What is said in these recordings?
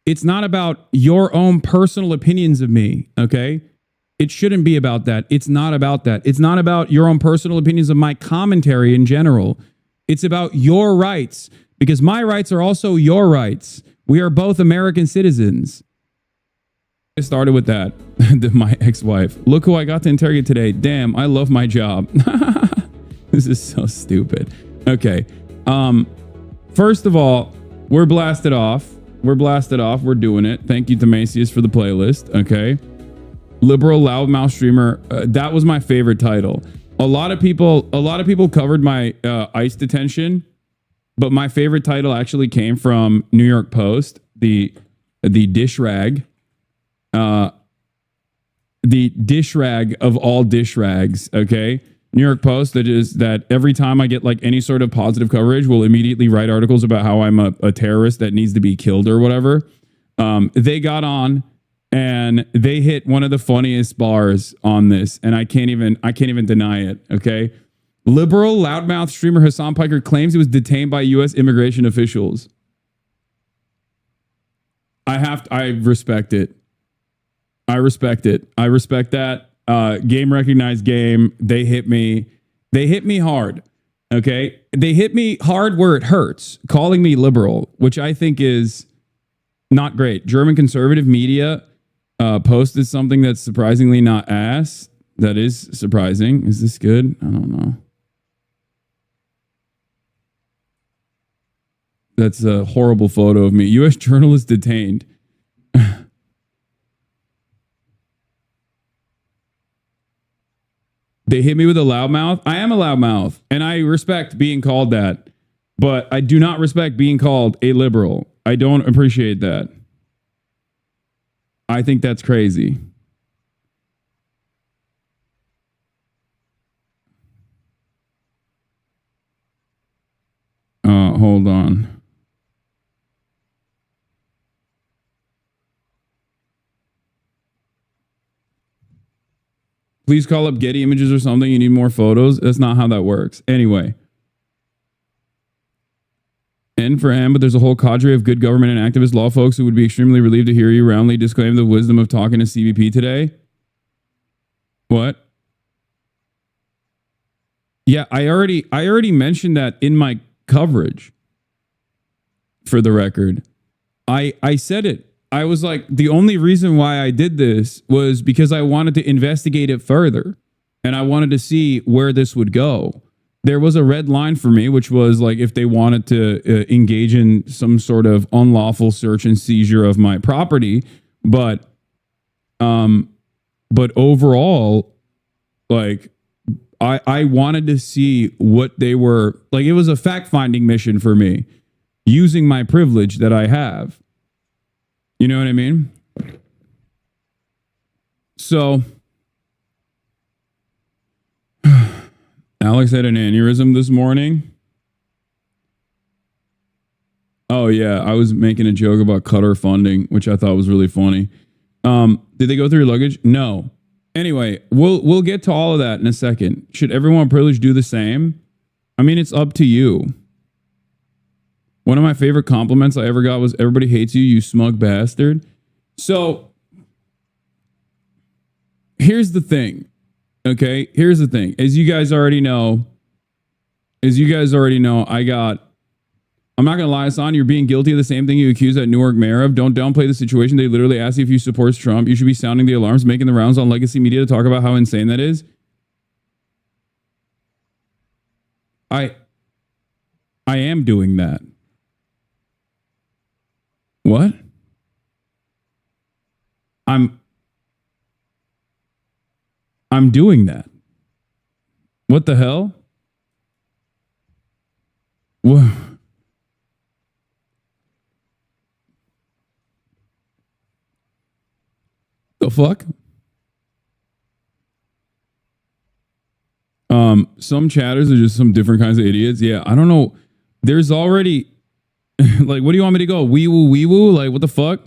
It's not about your own personal opinions of me, okay? It shouldn't be about that. It's not about that. It's not about your own personal opinions of my commentary in general. It's about your rights, because my rights are also your rights. We are both American citizens. I started with that. My ex-wife. Look who I got to interrogate today. Damn, I love my job. This is so stupid. Okay. First of all, we're blasted off. We're blasted off. We're doing it. Thank you, Themasius, for the playlist. Okay. Liberal loudmouth streamer. That was my favorite title. A lot of people covered my ICE detention, but my favorite title actually came from New York Post, the dish rag. The dish rag of all dish rags. Okay. New York Post, that is that every time I get like any sort of positive coverage, will immediately write articles about how I'm a terrorist that needs to be killed or whatever. They got on and they hit one of the funniest bars on this, and I can't even deny it. Okay. Liberal loudmouth streamer hasandpiker claims he was detained by U.S. immigration officials. I respect it. I respect it. I respect that. Game recognized game. They hit me. They hit me hard. Okay. They hit me hard where it hurts, calling me liberal, which I think is not great. German conservative media posted something that's surprisingly not ass. That is surprising. Is this good? I don't know. That's a horrible photo of me. U.S. journalist detained. They hit me with a loudmouth. I am a loudmouth, and I respect being called that, but I do not respect being called a liberal. I don't appreciate that. I think that's crazy. Hold on. Please call up Getty Images or something. You need more photos. That's not how that works. Anyway. N for M, but there's a whole cadre of good government and activist law folks who would be extremely relieved to hear you roundly disclaim the wisdom of talking to CBP today. What? Yeah, I already mentioned that in my coverage. For the record. I said it. I was like, the only reason why I did this was because I wanted to investigate it further. And I wanted to see where this would go. There was a red line for me, which was like if they wanted to engage in some sort of unlawful search and seizure of my property. But overall, like, I wanted to see what they were, like, it was a fact-finding mission for me, using my privilege that I have. You know what I mean? So, Alex had an aneurysm this morning. Oh, yeah. I was making a joke about Qatar funding, which I thought was really funny. Did they go through your luggage? No. Anyway, we'll get to all of that in a second. Should everyone privileged do the same? I mean, it's up to you. One of my favorite compliments I ever got was, everybody hates you, you smug bastard. So, here's the thing. Okay? Here's the thing. As you guys already know, I'm not going to lie, Hasan, you're being guilty of the same thing you accused that Newark mayor of. Don't downplay the situation. They literally asked you if you support Trump. You should be sounding the alarms, making the rounds on legacy media to talk about how insane that is. I am doing that. What? I'm doing that. What the hell? What? The fuck? Some chatters are just some different kinds of idiots. Yeah, I don't know. There's already like, what do you want me to go? Wee woo? Like, what the fuck?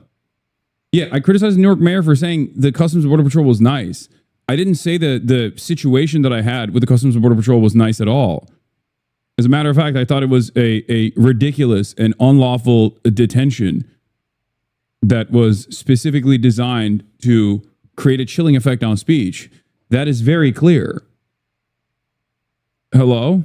Yeah, I criticized the New York mayor for saying the Customs and Border Patrol was nice. I didn't say the situation that I had with the Customs and Border Patrol was nice at all. As a matter of fact, I thought it was a ridiculous and unlawful detention that was specifically designed to create a chilling effect on speech. That is very clear. Hello?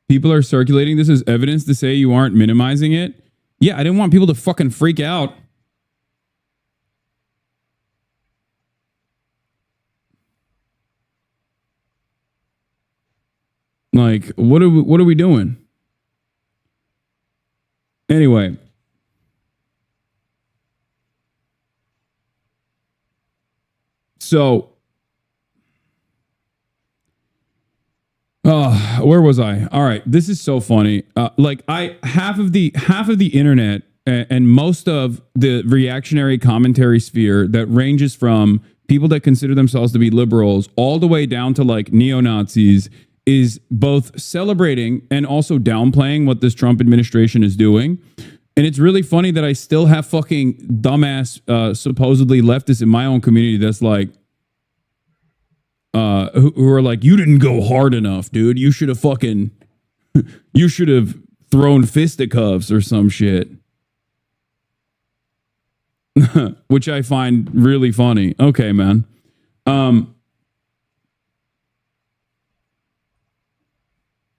People are circulating this as evidence to say you aren't minimizing it. Yeah, I didn't want people to fucking freak out. Like, what are we doing? Anyway. So, where was I? All right, this is so funny. Half of the internet and most of the reactionary commentary sphere that ranges from people that consider themselves to be liberals all the way down to like neo-Nazis is both celebrating and also downplaying what this Trump administration is doing. And it's really funny that I still have fucking dumbass supposedly leftists in my own community that's like, who are like, you didn't go hard enough, dude. You should have fucking, you should have thrown fisticuffs or some shit. Which I find really funny. Okay, man.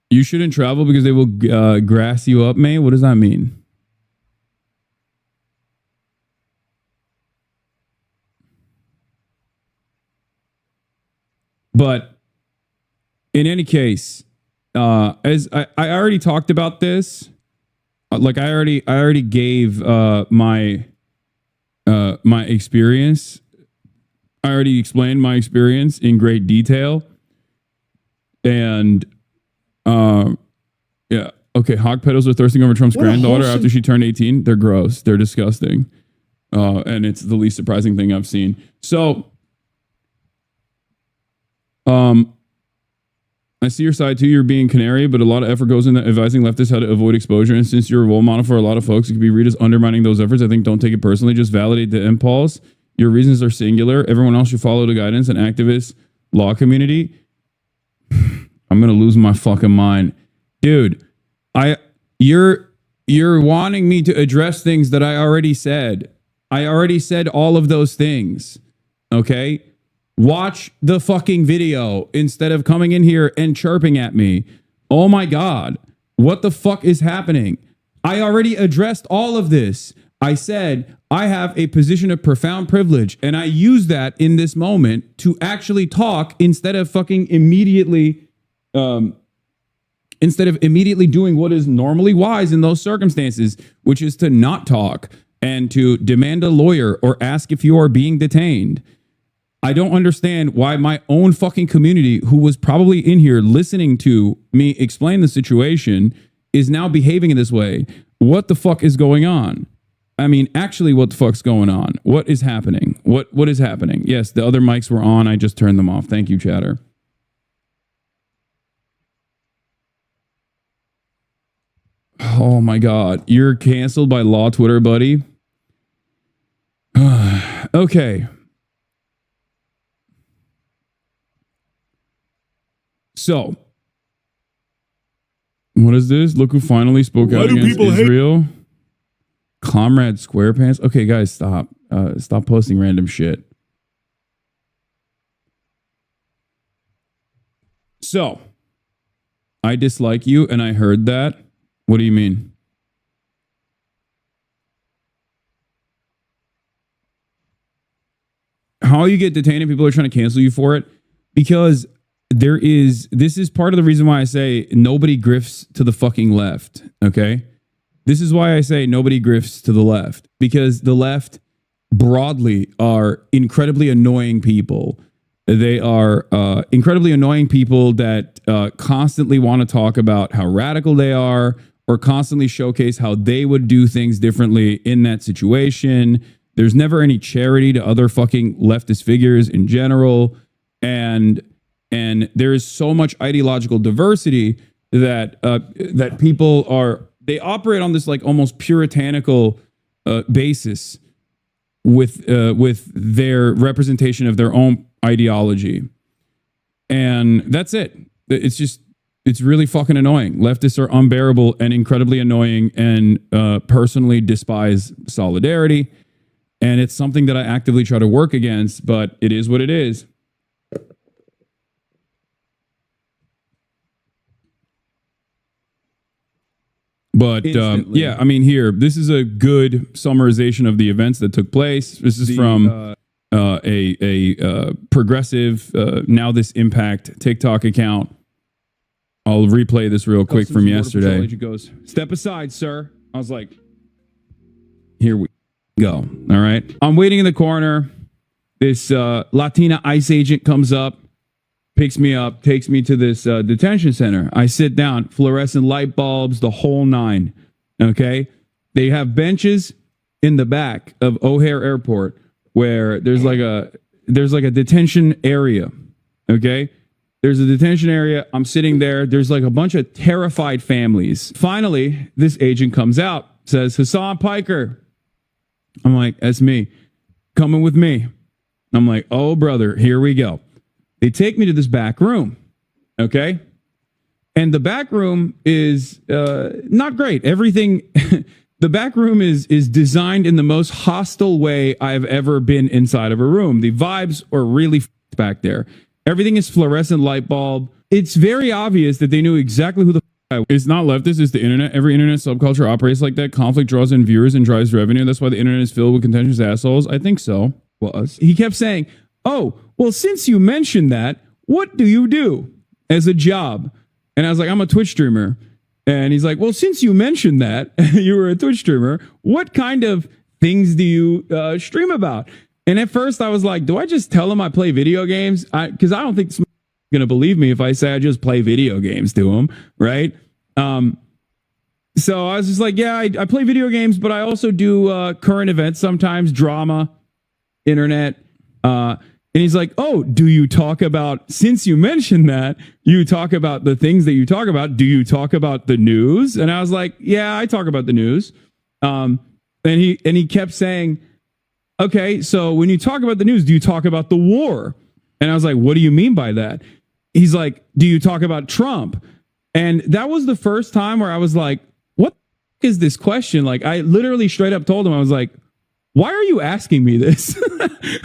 You shouldn't travel because they will grass you up, man. What does that mean? But in any case, as I already talked about this, like I already gave my experience. I already explained my experience in great detail. And yeah, okay. Hog pedals are thirsting over Trump's granddaughter after she turned 18. They're gross. They're disgusting. And it's the least surprising thing I've seen. So, I see your side too. You're being canary, but a lot of effort goes into advising leftists how to avoid exposure. And since you're a role model for a lot of folks, it could be read as undermining those efforts. I think don't take it personally. Just validate the impulse. Your reasons are singular. Everyone else should follow the guidance. And activist law community. I'm gonna lose my fucking mind, dude. You're wanting me to address things that I already said. I already said all of those things. Okay. Watch the fucking video instead of coming in here and chirping at me. Oh my God. What the fuck is happening? I already addressed all of this. I said I have a position of profound privilege and I use that in this moment to actually talk instead of fucking immediately doing what is normally wise in those circumstances, which is to not talk and to demand a lawyer or ask if you are being detained. I don't understand why my own fucking community, who was probably in here listening to me explain the situation, is now behaving in this way. What the fuck is going on? I mean, actually, what the fuck's going on? What is happening? What is happening? Yes, the other mics were on. I just turned them off. Thank you, chatter. Oh my God. You're canceled by Law Twitter, buddy. Okay. So, what is this? Look who finally spoke out against Israel. Comrade SquarePants. Okay, guys, stop. Stop posting random shit. So, I dislike you, and I heard that. What do you mean? How you get detained and people are trying to cancel you for it? Because this is part of the reason why I say nobody grifts to the fucking left, okay? This is why I say nobody grifts to the left, because the left broadly are incredibly annoying people. They are incredibly annoying people that constantly want to talk about how radical they are or constantly showcase how they would do things differently in that situation. There's never any charity to other fucking leftist figures in general. And there is so much ideological diversity that people they operate on this like almost puritanical basis with their representation of their own ideology. And that's it. It's really fucking annoying. Leftists are unbearable and incredibly annoying, and personally despise solidarity. And it's something that I actively try to work against, but it is what it is. But yeah, I mean, here, this is a good summarization of the events that took place. This is from a progressive Now This Impact TikTok account. I'll replay this real quick from yesterday. Agent goes, "Step aside, sir." I was like, here we go. All right. I'm waiting in the corner. This Latina ICE agent comes up, picks me up, takes me to this detention center. I sit down, fluorescent light bulbs, the whole nine. Okay. They have benches in the back of O'Hare Airport where there's like a detention area. Okay. There's a detention area. I'm sitting there. There's like a bunch of terrified families. Finally, this agent comes out, says, "Hasandpiker." I'm like, "That's me. Coming with me." I'm like, "Oh, brother, here we go." They take me to this back room. Okay. And the back room is not great. Everything, the back room is designed in the most hostile way I've ever been inside of a room. The vibes are really back there. Everything is fluorescent light bulb. It's very obvious that they knew exactly who the I was. It's not leftist, it's the internet. Every internet subculture operates like that. Conflict draws in viewers and drives revenue. That's why the internet is filled with contentious assholes. I think so. Was. He kept saying, "Oh, well, since you mentioned that, what do you do as a job?" And I was like, "I'm a Twitch streamer." And he's like, "Well, since you mentioned that, you were a Twitch streamer, what kind of things do you stream about?" And at first I was like, do I just tell him I play video games? Because I don't think this going to believe me if I say I just play video games to him, right? So I was just like, yeah, I play video games, but I also do current events sometimes, drama, internet. And he's like, "Oh, do you talk about, since you mentioned that, you talk about the things that you talk about, do you talk about the news?" And I was like, "Yeah, I talk about the news." And he kept saying, "Okay, so when you talk about the news, do you talk about the war?" And I was like, "What do you mean by that?" He's like, "Do you talk about Trump?" And that was the first time where I was like, what is this question? Like, I literally straight up told him, I was like, "Why are you asking me this?"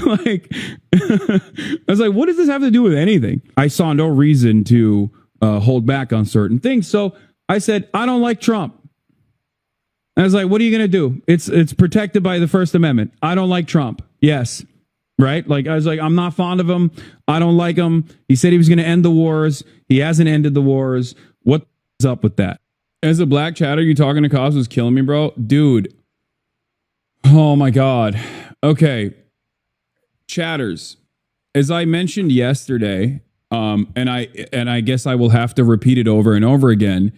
Like, I was like, what does this have to do with anything? I saw no reason to hold back on certain things. So I said, "I don't like Trump." I was like, "What are you going to do? It's protected by the First Amendment. I don't like Trump." Yes. Right? Like, I was like, I'm not fond of him. I don't like him. He said he was going to end the wars. He hasn't ended the wars. What's up with that? As a black chatter, you talking to cops was killing me, bro. Dude. Oh my God. Okay. Chatters. As I mentioned yesterday, and I guess I will have to repeat it over and over again,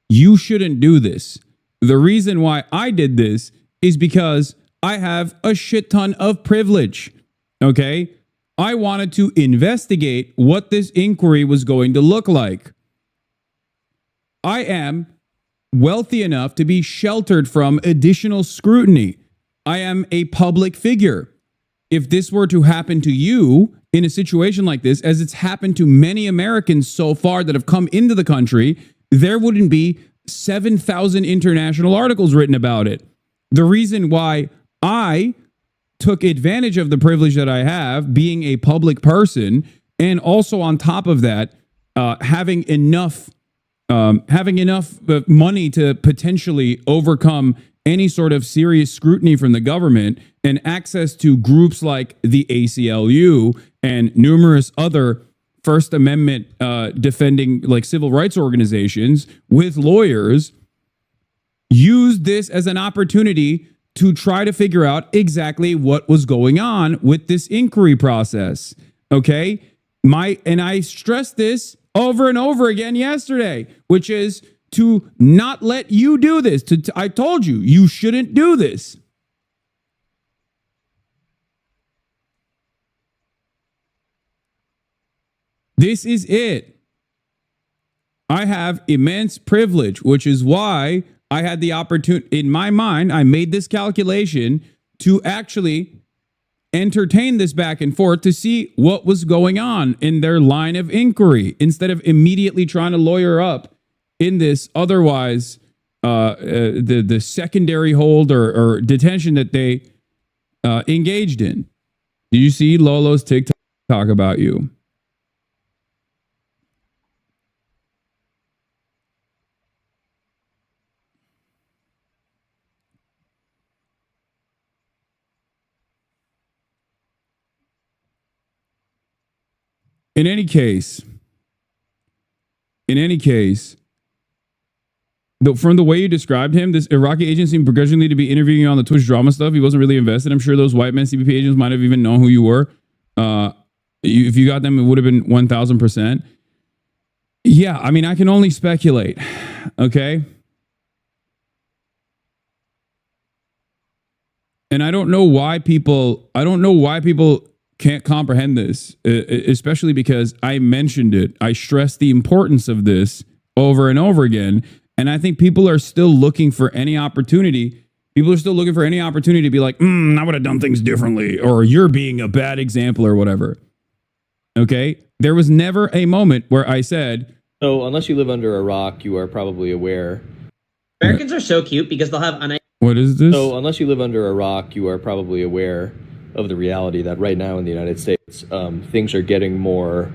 you shouldn't do this. The reason why I did this is because I have a shit ton of privilege. Okay? I wanted to investigate what this inquiry was going to look like. I am wealthy enough to be sheltered from additional scrutiny. I am a public figure. If this were to happen to you in a situation like this, as it's happened to many Americans so far that have come into the country, there wouldn't be 7,000 international articles written about it. The reason why I took advantage of the privilege that I have, being a public person, and also on top of that, having enough money to potentially overcome any sort of serious scrutiny from the government, and access to groups like the ACLU and numerous other First Amendment defending like civil rights organizations with lawyers, used this as an opportunity to try to figure out exactly what was going on with this inquiry process. Okay? And I stressed this over and over again yesterday, which is to not let you do this. I told you, you shouldn't do this. This is it. I have immense privilege, which is why I had the opportunity, in my mind, I made this calculation to actually entertain this back and forth to see what was going on in their line of inquiry instead of immediately trying to lawyer up in this otherwise the secondary hold or detention that they engaged in. Do you see Lolo's TikTok about you? In any case, from the way you described him, this Iraqi agent seemed begrudgingly to be interviewing you on the Twitch drama stuff. He wasn't really invested. I'm sure those white men CBP agents might have even known who you were. If you got them, it would have been 1,000%. Yeah, I mean, I can only speculate. Okay. And I don't know why people can't comprehend this, especially because I mentioned it. I stressed the importance of this over and over again. And I think people are still looking for any opportunity. People are still looking for any opportunity to be like, I would have done things differently, or you're being a bad example or whatever. Okay. There was never a moment where I said, so unless you live under a rock, you are probably aware. Americans are so cute because they'll have what is this? So unless you live under a rock, you are probably aware of the reality that right now in the United States, things are getting more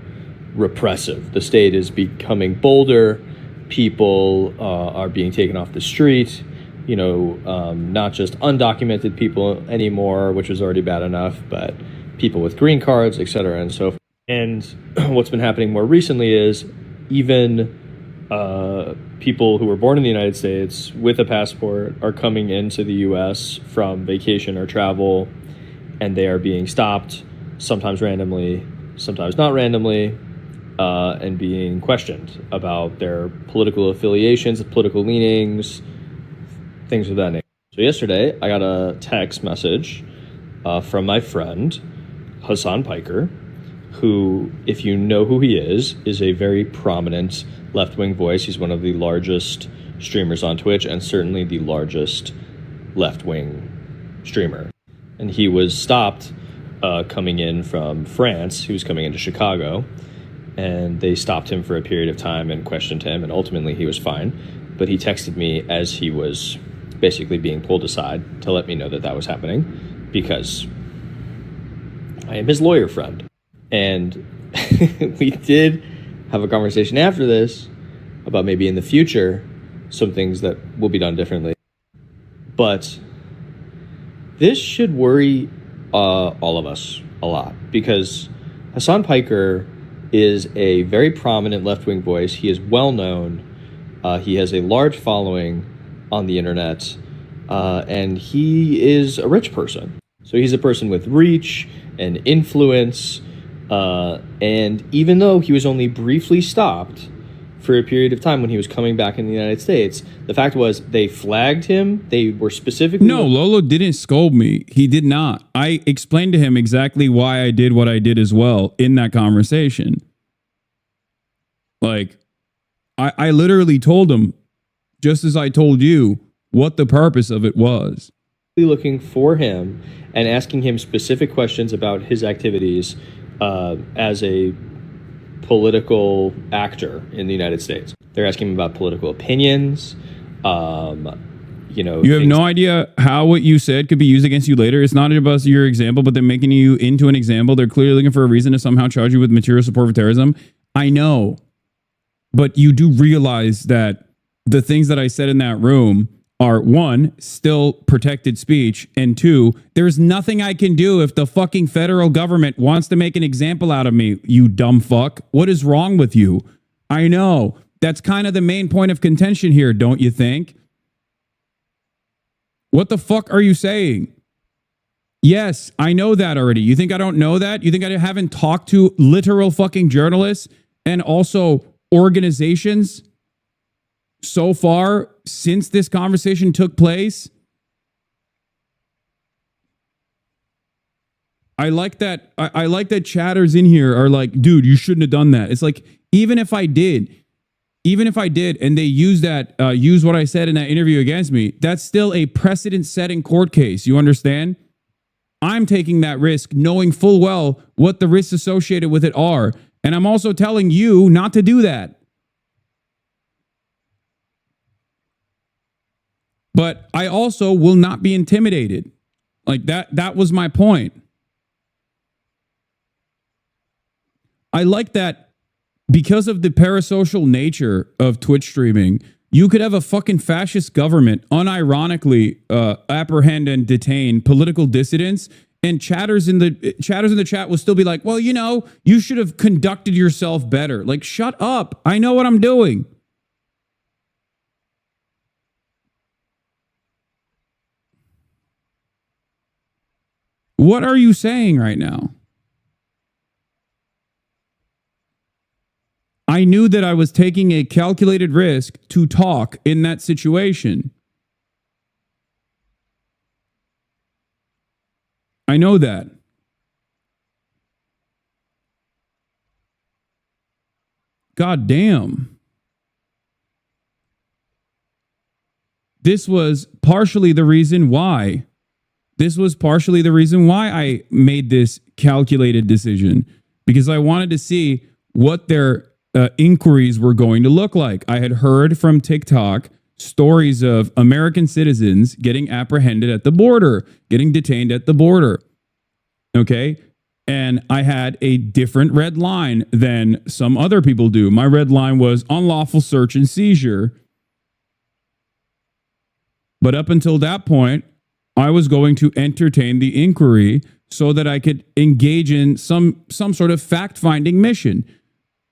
repressive. The state is becoming bolder. People are being taken off the street. Not just undocumented people anymore, which was already bad enough, but people with green cards, et cetera, and so forth. And what's been happening more recently is even people who were born in the United States with a passport are coming into the U.S. from vacation or travel, and they are being stopped, sometimes randomly, sometimes not randomly, and being questioned about their political affiliations, political leanings, things of that nature. So yesterday, I got a text message from my friend, hasanthpiker, who, if you know who he is a very prominent left-wing voice. He's one of the largest streamers on Twitch and certainly the largest left-wing streamer. And he was stopped coming in from France. He was coming into Chicago, and they stopped him for a period of time and questioned him, and ultimately he was fine. But he texted me as he was basically being pulled aside to let me know that that was happening, because I am his lawyer friend. And we did have a conversation after this about maybe in the future some things that will be done differently. But this should worry all of us a lot, because hasanthpiker is a very prominent left-wing voice. He is well known. He has a large following on the internet, and he is a rich person. So he's a person with reach and influence. And even though he was only briefly stopped for a period of time when he was coming back in the United States, the fact was they flagged him. They were specifically... No, Lolo didn't scold me. He did not. I explained to him exactly why I did what I did as well in that conversation. Like, I literally told him, just as I told you, what the purpose of it was. Looking for him and asking him specific questions about his activities as a political actor in the United States. They're asking him about political opinions. You have no idea how what you said could be used against you later. It's not about your example, but they're making you into an example. They're clearly looking for a reason to somehow charge you with material support for terrorism. I know, but you do realize that the things that I said in that room are, one, still protected speech, and two, there's nothing I can do if the fucking federal government wants to make an example out of me, you dumb fuck. What is wrong with you? I know. That's kind of the main point of contention here, don't you think? What the fuck are you saying? Yes, I know that already. You think I don't know that? You think I haven't talked to literal fucking journalists and also organizations so far since this conversation took place? I like that. I like that chatters in here are like, dude, you shouldn't have done that. It's like, even if I did, and they use what I said in that interview against me, that's still a precedent-setting court case. You understand? I'm taking that risk knowing full well what the risks associated with it are. And I'm also telling you not to do that. But I also will not be intimidated. Like that was my point. I like that because of the parasocial nature of Twitch streaming, you could have a fucking fascist government unironically apprehend and detain political dissidents, and chatters in the chat will still be like, well, you should have conducted yourself better. Like, shut up. I know what I'm doing. What are you saying right now? I knew that I was taking a calculated risk to talk in that situation. I know that. God damn. This was partially the reason why. I made this calculated decision, because I wanted to see what their inquiries were going to look like. I had heard from TikTok stories of American citizens getting apprehended at the border, getting detained at the border. Okay. And I had a different red line than some other people do. My red line was unlawful search and seizure. But up until that point, I was going to entertain the inquiry so that I could engage in some sort of fact-finding mission.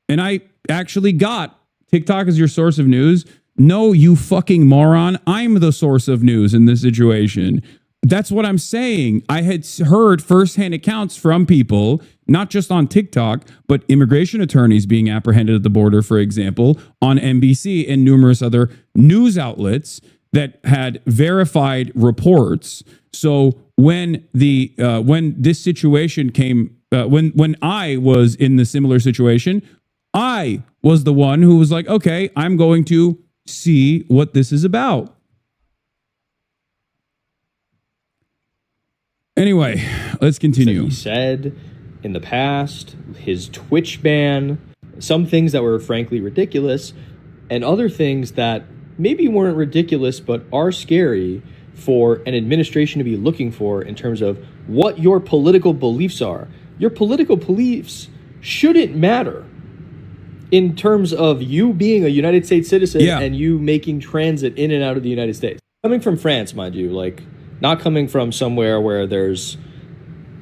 And I actually got TikTok as your source of news. No, you fucking moron. I'm the source of news in this situation. That's what I'm saying. I had heard firsthand accounts from people, not just on TikTok, but immigration attorneys being apprehended at the border, for example, on NBC and numerous other news outlets that had verified reports. So when this situation came, when I was in the similar situation, I was the one who was like, okay, I'm going to see what this is about. Anyway, let's continue. So he said in the past, his Twitch ban, some things that were frankly ridiculous, and other things that maybe weren't ridiculous but are scary for an administration to be looking for in terms of what your political beliefs are. Your political beliefs shouldn't matter in terms of you being a United States citizen and you making transit in and out of the United States. Coming from France, mind you, like not coming from somewhere where there's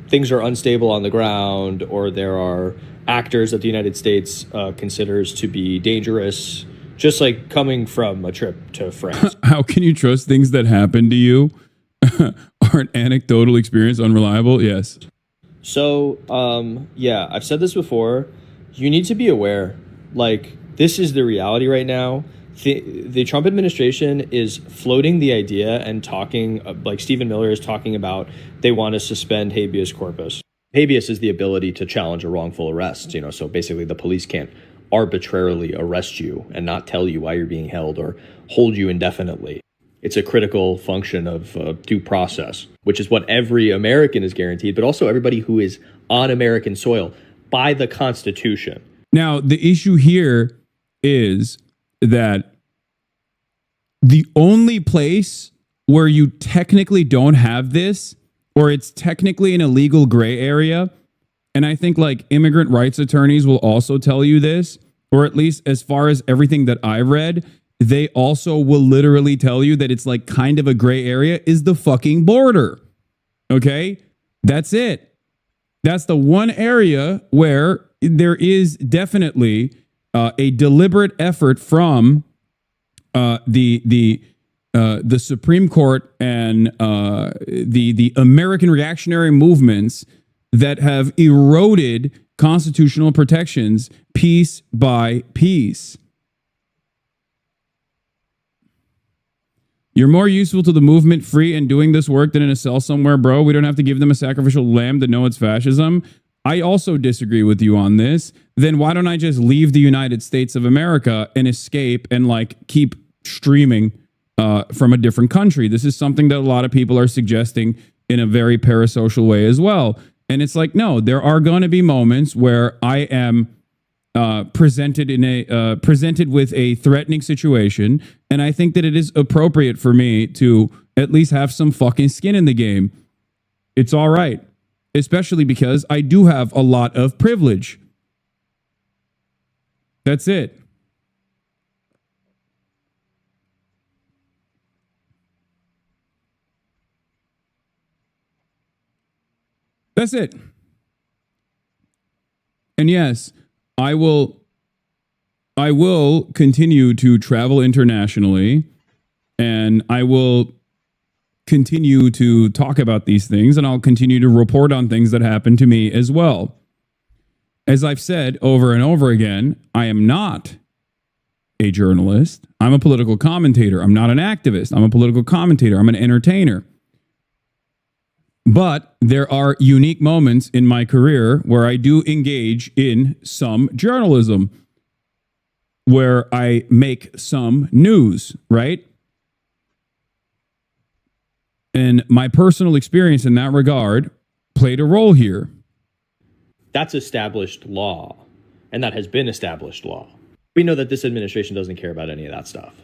things are unstable on the ground or there are actors that the United States considers to be dangerous. Just like coming from a trip to France. How can you trust things that happen to you? Are an anecdotal experience unreliable? Yes. So, I've said this before. You need to be aware. Like, this is the reality right now. The Trump administration is floating the idea and talking, like Stephen Miller is talking about, they want to suspend habeas corpus. Habeas is the ability to challenge a wrongful arrest. So basically the police can't arbitrarily arrest you and not tell you why you're being held or hold you indefinitely. It's a critical function of due process, which is what every American is guaranteed, but also everybody who is on American soil by the Constitution. Now, the issue here is that the only place where you technically don't have this, or it's technically an illegal gray area, and I think like immigrant rights attorneys will also tell you this, or at least as far as everything that I read, they also will literally tell you that it's like kind of a gray area, is the fucking border. Okay? That's it. That's the one area where there is definitely a deliberate effort from the Supreme Court and the American reactionary movements that have eroded constitutional protections piece by piece. You're more useful to the movement free and doing this work than in a cell somewhere, bro. We don't have to give them a sacrificial lamb to know it's fascism. I also disagree with you on this. Then why don't I just leave the United States of America and escape and like keep streaming from a different country? This is something that a lot of people are suggesting in a very parasocial way as well. And it's like, no, there are going to be moments where I am presented with a threatening situation, and I think that it is appropriate for me to at least have some fucking skin in the game. It's all right, especially because I do have a lot of privilege. That's it. That's it. And yes, I will continue to travel internationally, and I will continue to talk about these things, and I'll continue to report on things that happen to me as well. As I've said over and over again, I am not a journalist. I'm a political commentator. I'm not an activist. I'm a political commentator. I'm an entertainer. But there are unique moments in my career where I do engage in some journalism, where I make some news, right? And my personal experience in that regard played a role here. That's established law, and that has been established law. We know that this administration doesn't care about any of that stuff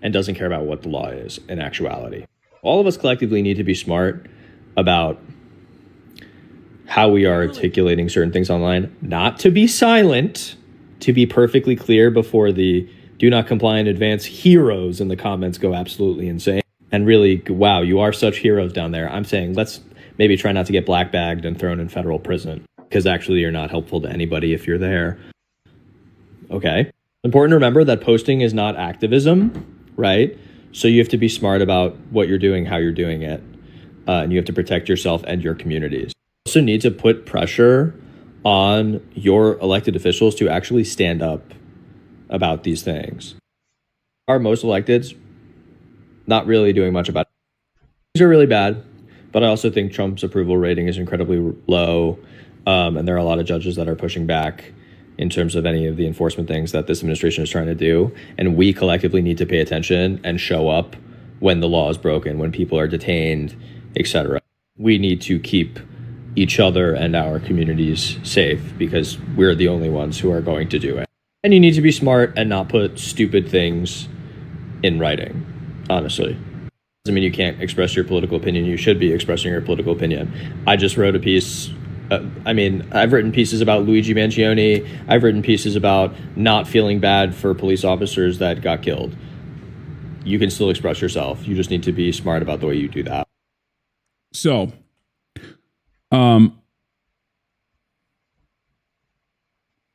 and doesn't care about what the law is in actuality. All of us collectively need to be smart about how we are articulating certain things online, not to be silent, to be perfectly clear before the do not comply in advance heroes in the comments go absolutely insane. And really, wow, you are such heroes down there. I'm saying let's maybe try not to get black bagged and thrown in federal prison, because actually you're not helpful to anybody if you're there. Okay. Important to remember that posting is not activism, right? So you have to be smart about what you're doing, how you're doing it. And you have to protect yourself and your communities. You also need to put pressure on your elected officials to actually stand up about these things. Are most electeds not really doing much about it? These are really bad, but I also think Trump's approval rating is incredibly low. And there are a lot of judges that are pushing back in terms of any of the enforcement things that this administration is trying to do. And we collectively need to pay attention and show up when the law is broken, when people are detained, etc. We need to keep each other and our communities safe, because we're the only ones who are going to do it. And you need to be smart and not put stupid things in writing, honestly. Doesn't mean you can't express your political opinion. You should be expressing your political opinion. I just wrote a piece. I've written pieces about Luigi Mangione. I've written pieces about not feeling bad for police officers that got killed. You can still express yourself. You just need to be smart about the way you do that. So,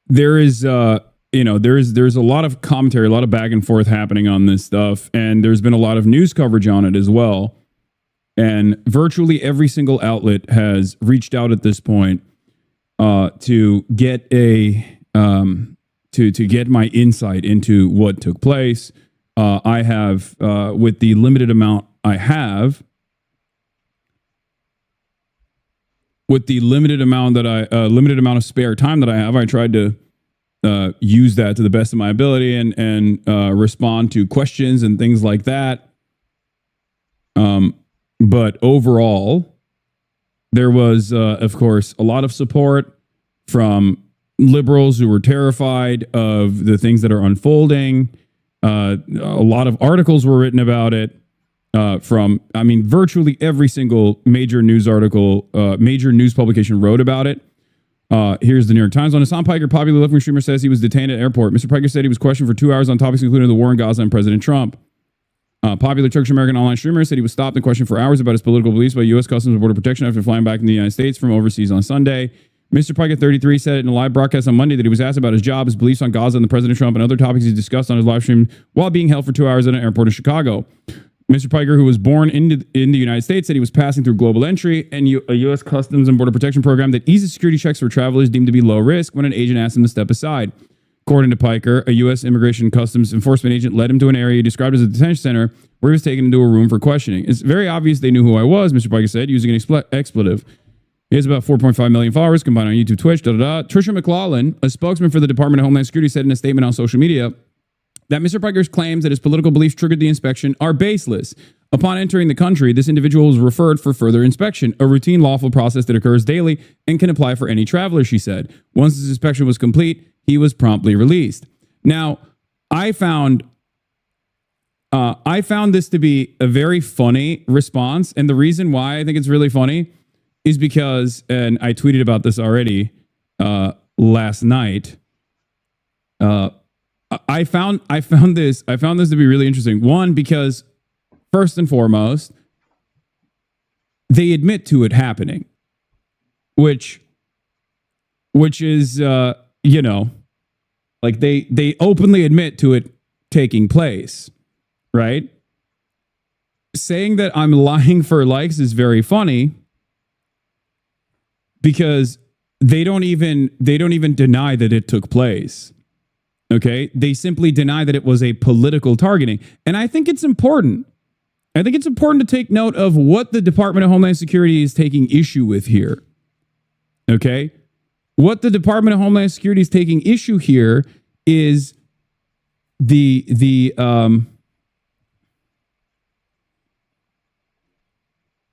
there's a lot of commentary, a lot of back and forth happening on this stuff, and there's been a lot of news coverage on it as well. And virtually every single outlet has reached out at this point to get to get my insight into what took place. I have, with the limited amount I have, with the limited amount of spare time that I have, I tried to use that to the best of my ability and respond to questions and things like that. But overall, there was, of course, a lot of support from liberals who were terrified of the things that are unfolding. A lot of articles were written about it. Virtually every single major news article, major news publication wrote about it. Here's the New York Times. On hasandpiker, popular left-wing streamer, says he was detained at airport. Mr. Piker said he was questioned for 2 hours on topics including the war in Gaza and President Trump. Popular Turkish-American online streamer said he was stopped and questioned for hours about his political beliefs by U.S. Customs and Border Protection after flying back in the United States from overseas on Sunday. Mr. Piker, 33, said in a live broadcast on Monday that he was asked about his job, his beliefs on Gaza and the President Trump, and other topics he discussed on his live stream while being held for 2 hours at an airport in Chicago. Mr. Piker, who was born in the United States, said he was passing through global entry and a U.S. Customs and Border Protection program that eases security checks for travelers deemed to be low risk when an agent asked him to step aside. According to Piker, a U.S. Immigration Customs Enforcement agent led him to an area he described as a detention center where he was taken into a room for questioning. It's very obvious they knew who I was, Mr. Piker said, using an expletive. He has about 4.5 million followers combined on YouTube, Twitch, Tricia McClellan, a spokesman for the Department of Homeland Security, said in a statement on social media that Mr. Piker's claims that his political beliefs triggered the inspection are baseless. Upon entering the country, this individual was referred for further inspection, a routine lawful process that occurs daily and can apply for any traveler, she said. Once his inspection was complete, he was promptly released. Now, I found this to be a very funny response. And the reason why I think it's really funny is because, and I tweeted about this already last night. I found this to be really interesting. One, because first and foremost, they admit to it happening, which is, like they openly admit to it taking place, right? Saying that I'm lying for likes is very funny because they don't even deny that it took place. Okay? They simply deny that it was a political targeting. And I think it's important. I think it's important to take note of what the Department of Homeland Security is taking issue with here. Okay? What the Department of Homeland Security is taking issue here is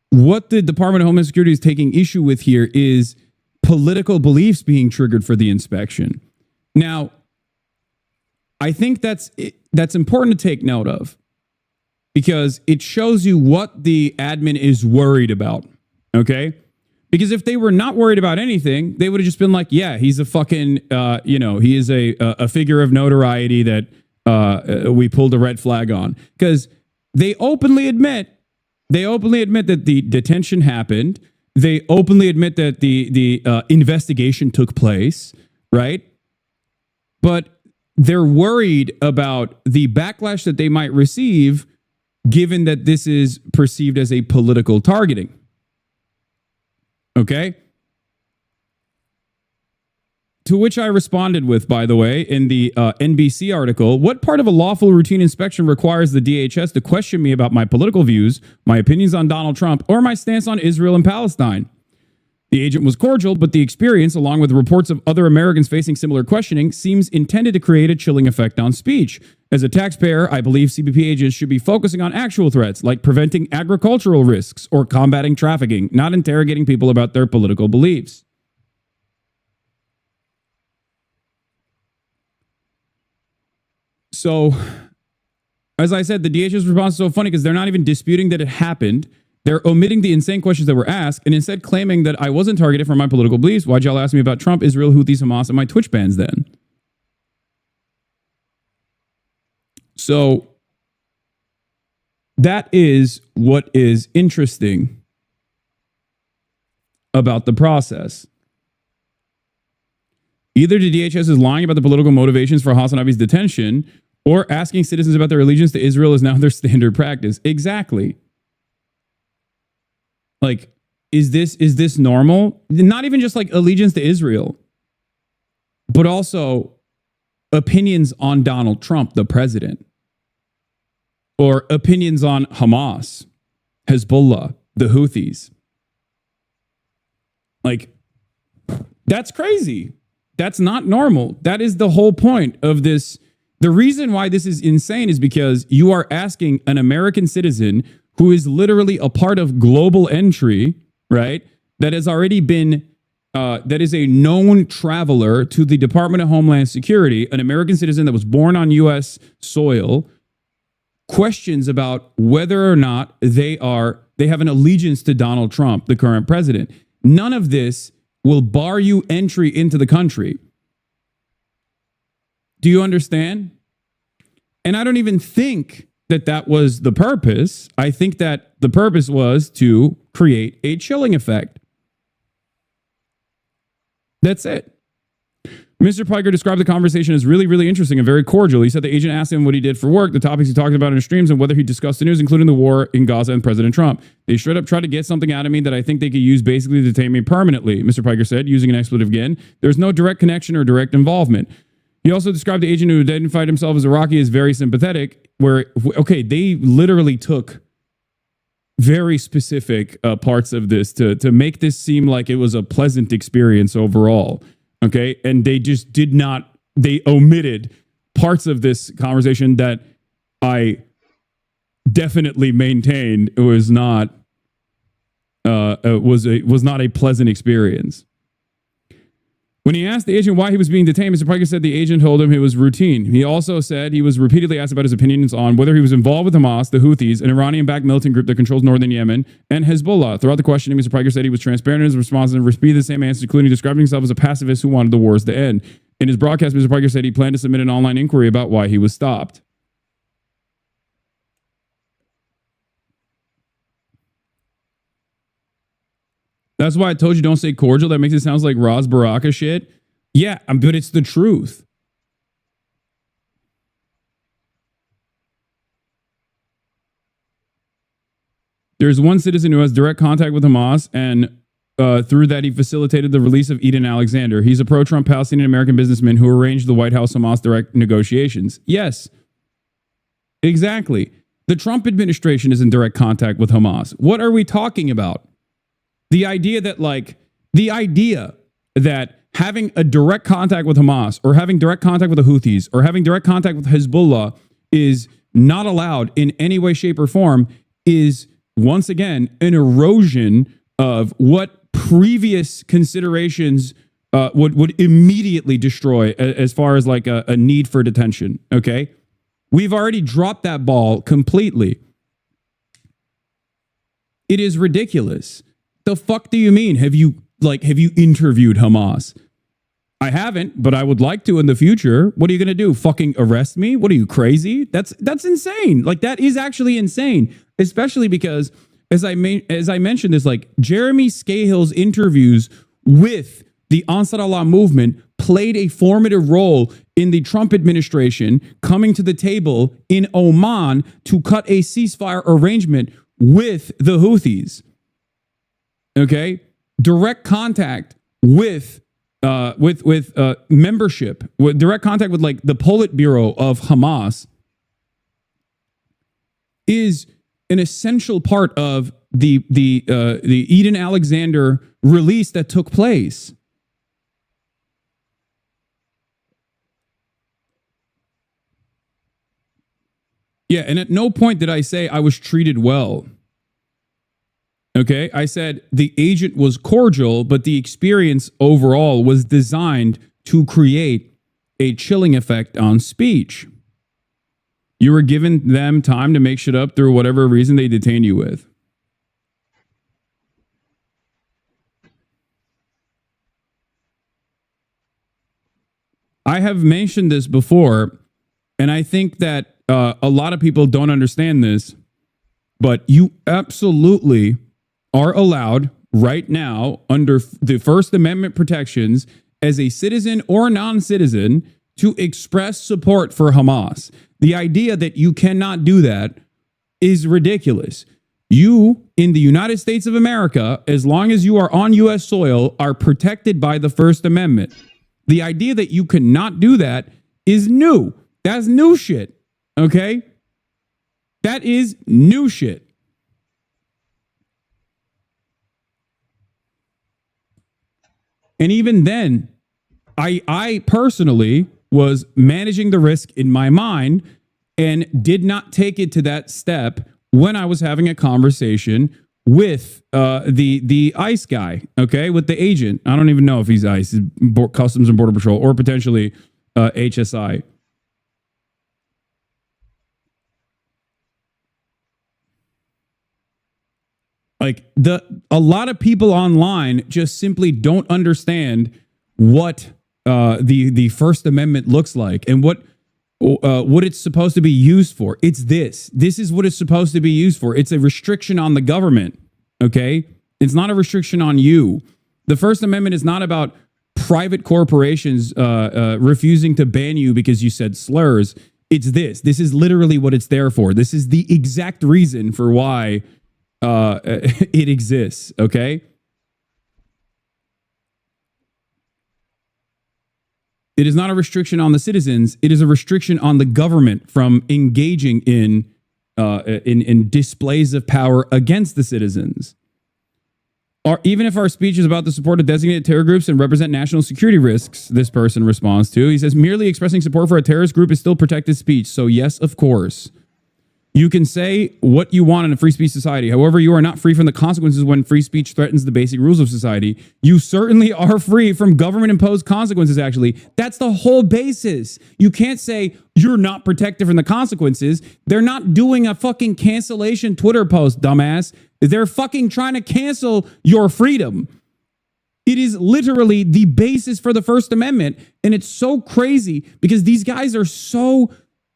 what the Department of Homeland Security is taking issue with here is political beliefs being triggered for the inspection. Now, I think that's important to take note of because it shows you what the admin is worried about, okay? Because if they were not worried about anything, they would have just been like, yeah, he's a fucking, he is a figure of notoriety that we pulled a red flag on. Because they openly admit that the detention happened. They openly admit that the investigation took place, right? But they're worried about the backlash that they might receive given that this is perceived as a political targeting. Okay? To which I responded with, by the way, in the NBC article, what part of a lawful routine inspection requires the DHS to question me about my political views, my opinions on Donald Trump, or my stance on Israel and Palestine? The agent was cordial, but the experience, along with reports of other Americans facing similar questioning, seems intended to create a chilling effect on speech. As a taxpayer, I believe CBP agents should be focusing on actual threats, like preventing agricultural risks or combating trafficking, not interrogating people about their political beliefs. So, as I said, the DHS response is so funny because they're not even disputing that it happened. They're omitting the insane questions that were asked and instead claiming that I wasn't targeted for my political beliefs. Why'd y'all ask me about Trump, Israel, Houthis, Hamas, and my Twitch bans then? So that is what is interesting about the process. Either the DHS is lying about the political motivations for HasanAbi's detention, or asking citizens about their allegiance to Israel is now their standard practice. Exactly. Like, is this normal? Not even just like allegiance to Israel, but also opinions on Donald Trump, the president, or opinions on Hamas, Hezbollah, the Houthis. Like, that's crazy. That's not normal. That is the whole point of this. The reason why this is insane is because you are asking an American citizen who is literally a part of global entry, right? That has already been, that is a known traveler to the Department of Homeland Security, an American citizen that was born on U.S. soil, questions about whether or not they have an allegiance to Donald Trump, the current president. None of this will bar you entry into the country. Do you understand? And I don't even think that was the purpose. I think that the purpose was to create a chilling effect. That's it. Mr. Piker described the conversation as really, really interesting and very cordial. He said the agent asked him what he did for work, the topics he talked about in his streams, and whether he discussed the news, including the war in Gaza and President Trump. They straight up tried to get something out of me that I think they could use basically to detain me permanently, Mr. Piker said, using an expletive again. There's no direct connection or direct involvement. He also described the agent who identified himself as Iraqi as very sympathetic, where, okay, they literally took very specific parts of this to make this seem like it was a pleasant experience overall. Okay. And they just did not, they omitted parts of this conversation that I definitely maintained it was not was not a pleasant experience. When he asked the agent why he was being detained, Mr. Piker said the agent told him it was routine. He also said he was repeatedly asked about his opinions on whether he was involved with Hamas, the Houthis, an Iranian-backed militant group that controls northern Yemen, and Hezbollah. Throughout the questioning, Mr. Piker said he was transparent in his responses and repeated the same answers, including describing himself as a pacifist who wanted the wars to end. In his broadcast, Mr. Piker said he planned to submit an online inquiry about why he was stopped. That's why I told you don't say cordial. That makes it sound like Ras Baraka shit. Yeah, but it's the truth. There's one citizen who has direct contact with Hamas, and through that, he facilitated the release of Eden Alexander. He's a pro-Trump Palestinian American businessman who arranged the White House-Hamas direct negotiations. Yes, exactly. The Trump administration is in direct contact with Hamas. What are we talking about? The idea that having a direct contact with Hamas or having direct contact with the Houthis or having direct contact with Hezbollah is not allowed in any way, shape, or form is, once again, an erosion of what previous considerations would immediately destroy as far as like a need for detention. Okay? We've already dropped that ball completely. It is ridiculous. The fuck do you mean? Have you interviewed Hamas? I haven't, but I would like to in the future. What are you going to do? Fucking arrest me? What are you, crazy? That's insane. Like, that is actually insane, especially because as I mentioned this, like, Jeremy Scahill's interviews with the Ansar Allah movement played a formative role in the Trump administration coming to the table in Oman to cut a ceasefire arrangement with the Houthis. Okay, direct contact with membership, with direct contact with like the Politburo of Hamas is an essential part of the Eden Alexander release that took place. Yeah, and at no point did I say I was treated well. Okay, I said the agent was cordial, but the experience overall was designed to create a chilling effect on speech. You were giving them time to make shit up through whatever reason they detained you with. I have mentioned this before, and I think that a lot of people don't understand this, but you absolutely are allowed right now under the First Amendment protections as a citizen or non-citizen to express support for Hamas. The idea that you cannot do that is ridiculous. You, in the United States of America, as long as you are on U.S. soil, are protected by the First Amendment. The idea that you cannot do that is new. That's new shit, okay? That is new shit. And even then, I personally was managing the risk in my mind and did not take it to that step when I was having a conversation with the ICE guy, okay, with the agent. I don't even know if he's ICE, Customs and Border Patrol, or potentially HSI. Like a lot of people online just simply don't understand what the First Amendment looks like and what it's supposed to be used for. It's this. This is what it's supposed to be used for. It's a restriction on the government. Okay, it's not a restriction on you. The First Amendment is not about private corporations refusing to ban you because you said slurs. It's this. This is literally what it's there for. This is the exact reason for why it exists, okay? It is not a restriction on the citizens. It is a restriction on the government from engaging in displays of power against the citizens. Or even if our speech is about the support of designated terror groups and represent national security risks, this person responds to, he says, merely expressing support for a terrorist group is still protected speech. So yes, of course. You can say what you want in a free speech society. However, you are not free from the consequences when free speech threatens the basic rules of society. You certainly are free from government-imposed consequences, actually. That's the whole basis. You can't say you're not protected from the consequences. They're not doing a fucking cancellation Twitter post, dumbass. They're fucking trying to cancel your freedom. It is literally the basis for the First Amendment. And it's so crazy because these guys are so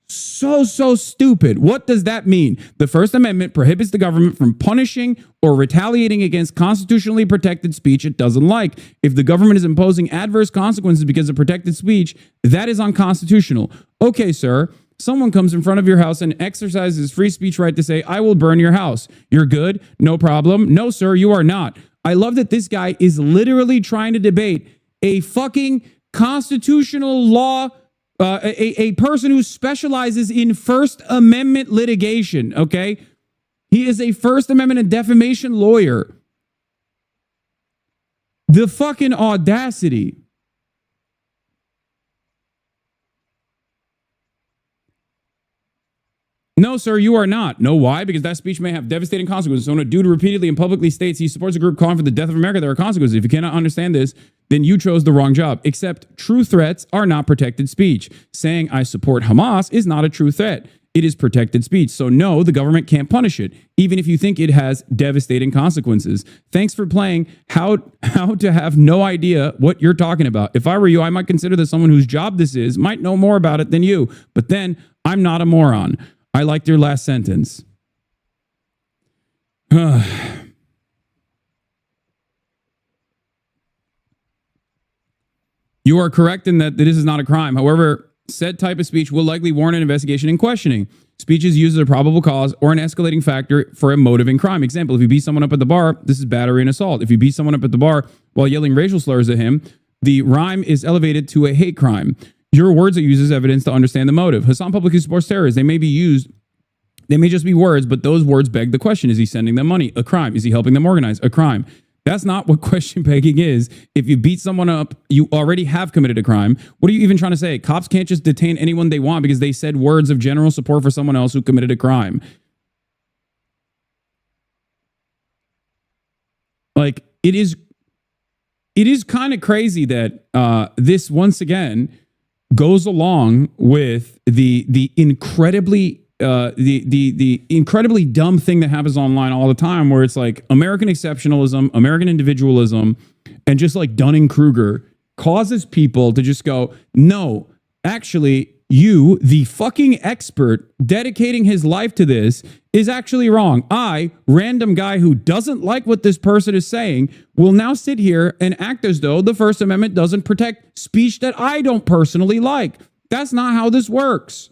stupid. What does that mean? The First Amendment prohibits the government from punishing or retaliating against constitutionally protected speech it doesn't like. If the government is imposing adverse consequences because of protected speech, that is unconstitutional. Okay, sir. Someone comes in front of your house and exercises free speech right to say, I will burn your house. You're good? No problem. No, sir, you are not. I love that this guy is literally trying to debate a fucking constitutional law, a person who specializes in First Amendment litigation, okay? He is a First Amendment and defamation lawyer. The fucking audacity. No, sir, you are not. No, why? Because that speech may have devastating consequences. So when a dude repeatedly and publicly states he supports a group calling for the death of America, there are consequences. If you cannot understand this, then you chose the wrong job. Except true threats are not protected speech. Saying I support Hamas is not a true threat. It is protected speech. So no, the government can't punish it, even if you think it has devastating consequences. Thanks for playing how to have no idea what you're talking about. If I were you, I might consider that someone whose job this is might know more about it than you. But then I'm not a moron. I liked your last sentence. You are correct in that this is not a crime. However, said type of speech will likely warrant an investigation and questioning. Speech is used as a probable cause or an escalating factor for a motive in crime. Example, if you beat someone up at the bar, this is battery and assault. If you beat someone up at the bar while yelling racial slurs at him, the rhyme is elevated to a hate crime. Your words are used as evidence to understand the motive. Hasan publicly supports terrorists. They may just be words, but those words beg the question. Is he sending them money? A crime. Is he helping them organize? A crime. That's not what question begging is. If you beat someone up, you already have committed a crime. What are you even trying to say? Cops can't just detain anyone they want because they said words of general support for someone else who committed a crime. Like, it is kind of crazy that this once again goes along with the incredibly the incredibly dumb thing that happens online all the time, where it's like American exceptionalism, American individualism, and just like Dunning-Kruger causes people to just go, no, actually, you, the fucking expert dedicating his life to this, is actually wrong. I, random guy who doesn't like what this person is saying, will now sit here and act as though the First Amendment doesn't protect speech that I don't personally like. That's not how this works.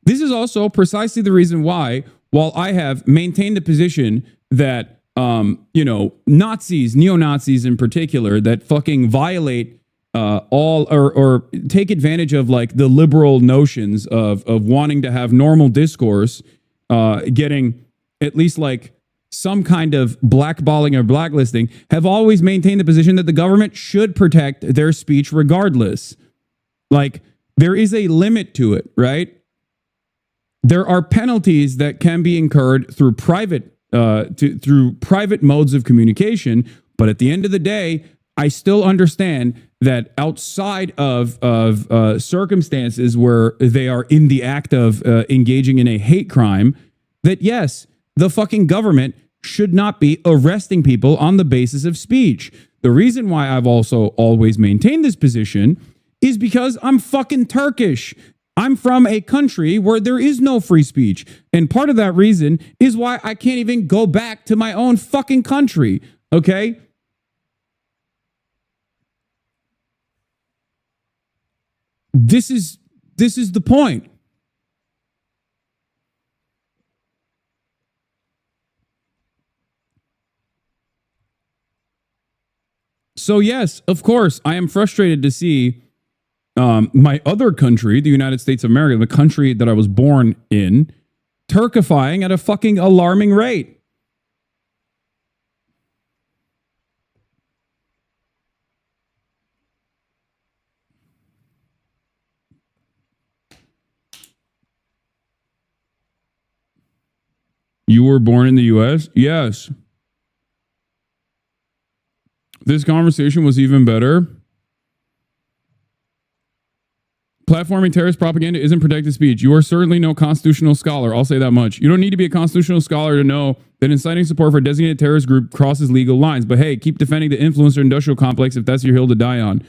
This is also precisely the reason why, while I have maintained the position that, Nazis, neo-Nazis in particular, that fucking violate all or take advantage of like the liberal notions of wanting to have normal discourse, getting at least like some kind of blackballing or blacklisting, have always maintained the position that the government should protect their speech regardless. Like, there is a limit to it, right? There are penalties that can be incurred through private modes of communication, but at the end of the day, I still understand that outside of circumstances where they are in the act of engaging in a hate crime, that yes, the fucking government should not be arresting people on the basis of speech. The reason why I've also always maintained this position is because I'm fucking Turkish. I'm from a country where there is no free speech. And part of that reason is why I can't even go back to my own fucking country. Okay? This is the point. So yes, of course, I am frustrated to see my other country, the United States of America, the country that I was born in, Turkifying at a fucking alarming rate. You were born in the US? Yes. This conversation was even better. Platforming terrorist propaganda isn't protected speech. You are certainly no constitutional scholar. I'll say that much. You don't need to be a constitutional scholar to know that inciting support for a designated terrorist group crosses legal lines. But hey, keep defending the influencer industrial complex if that's your hill to die on.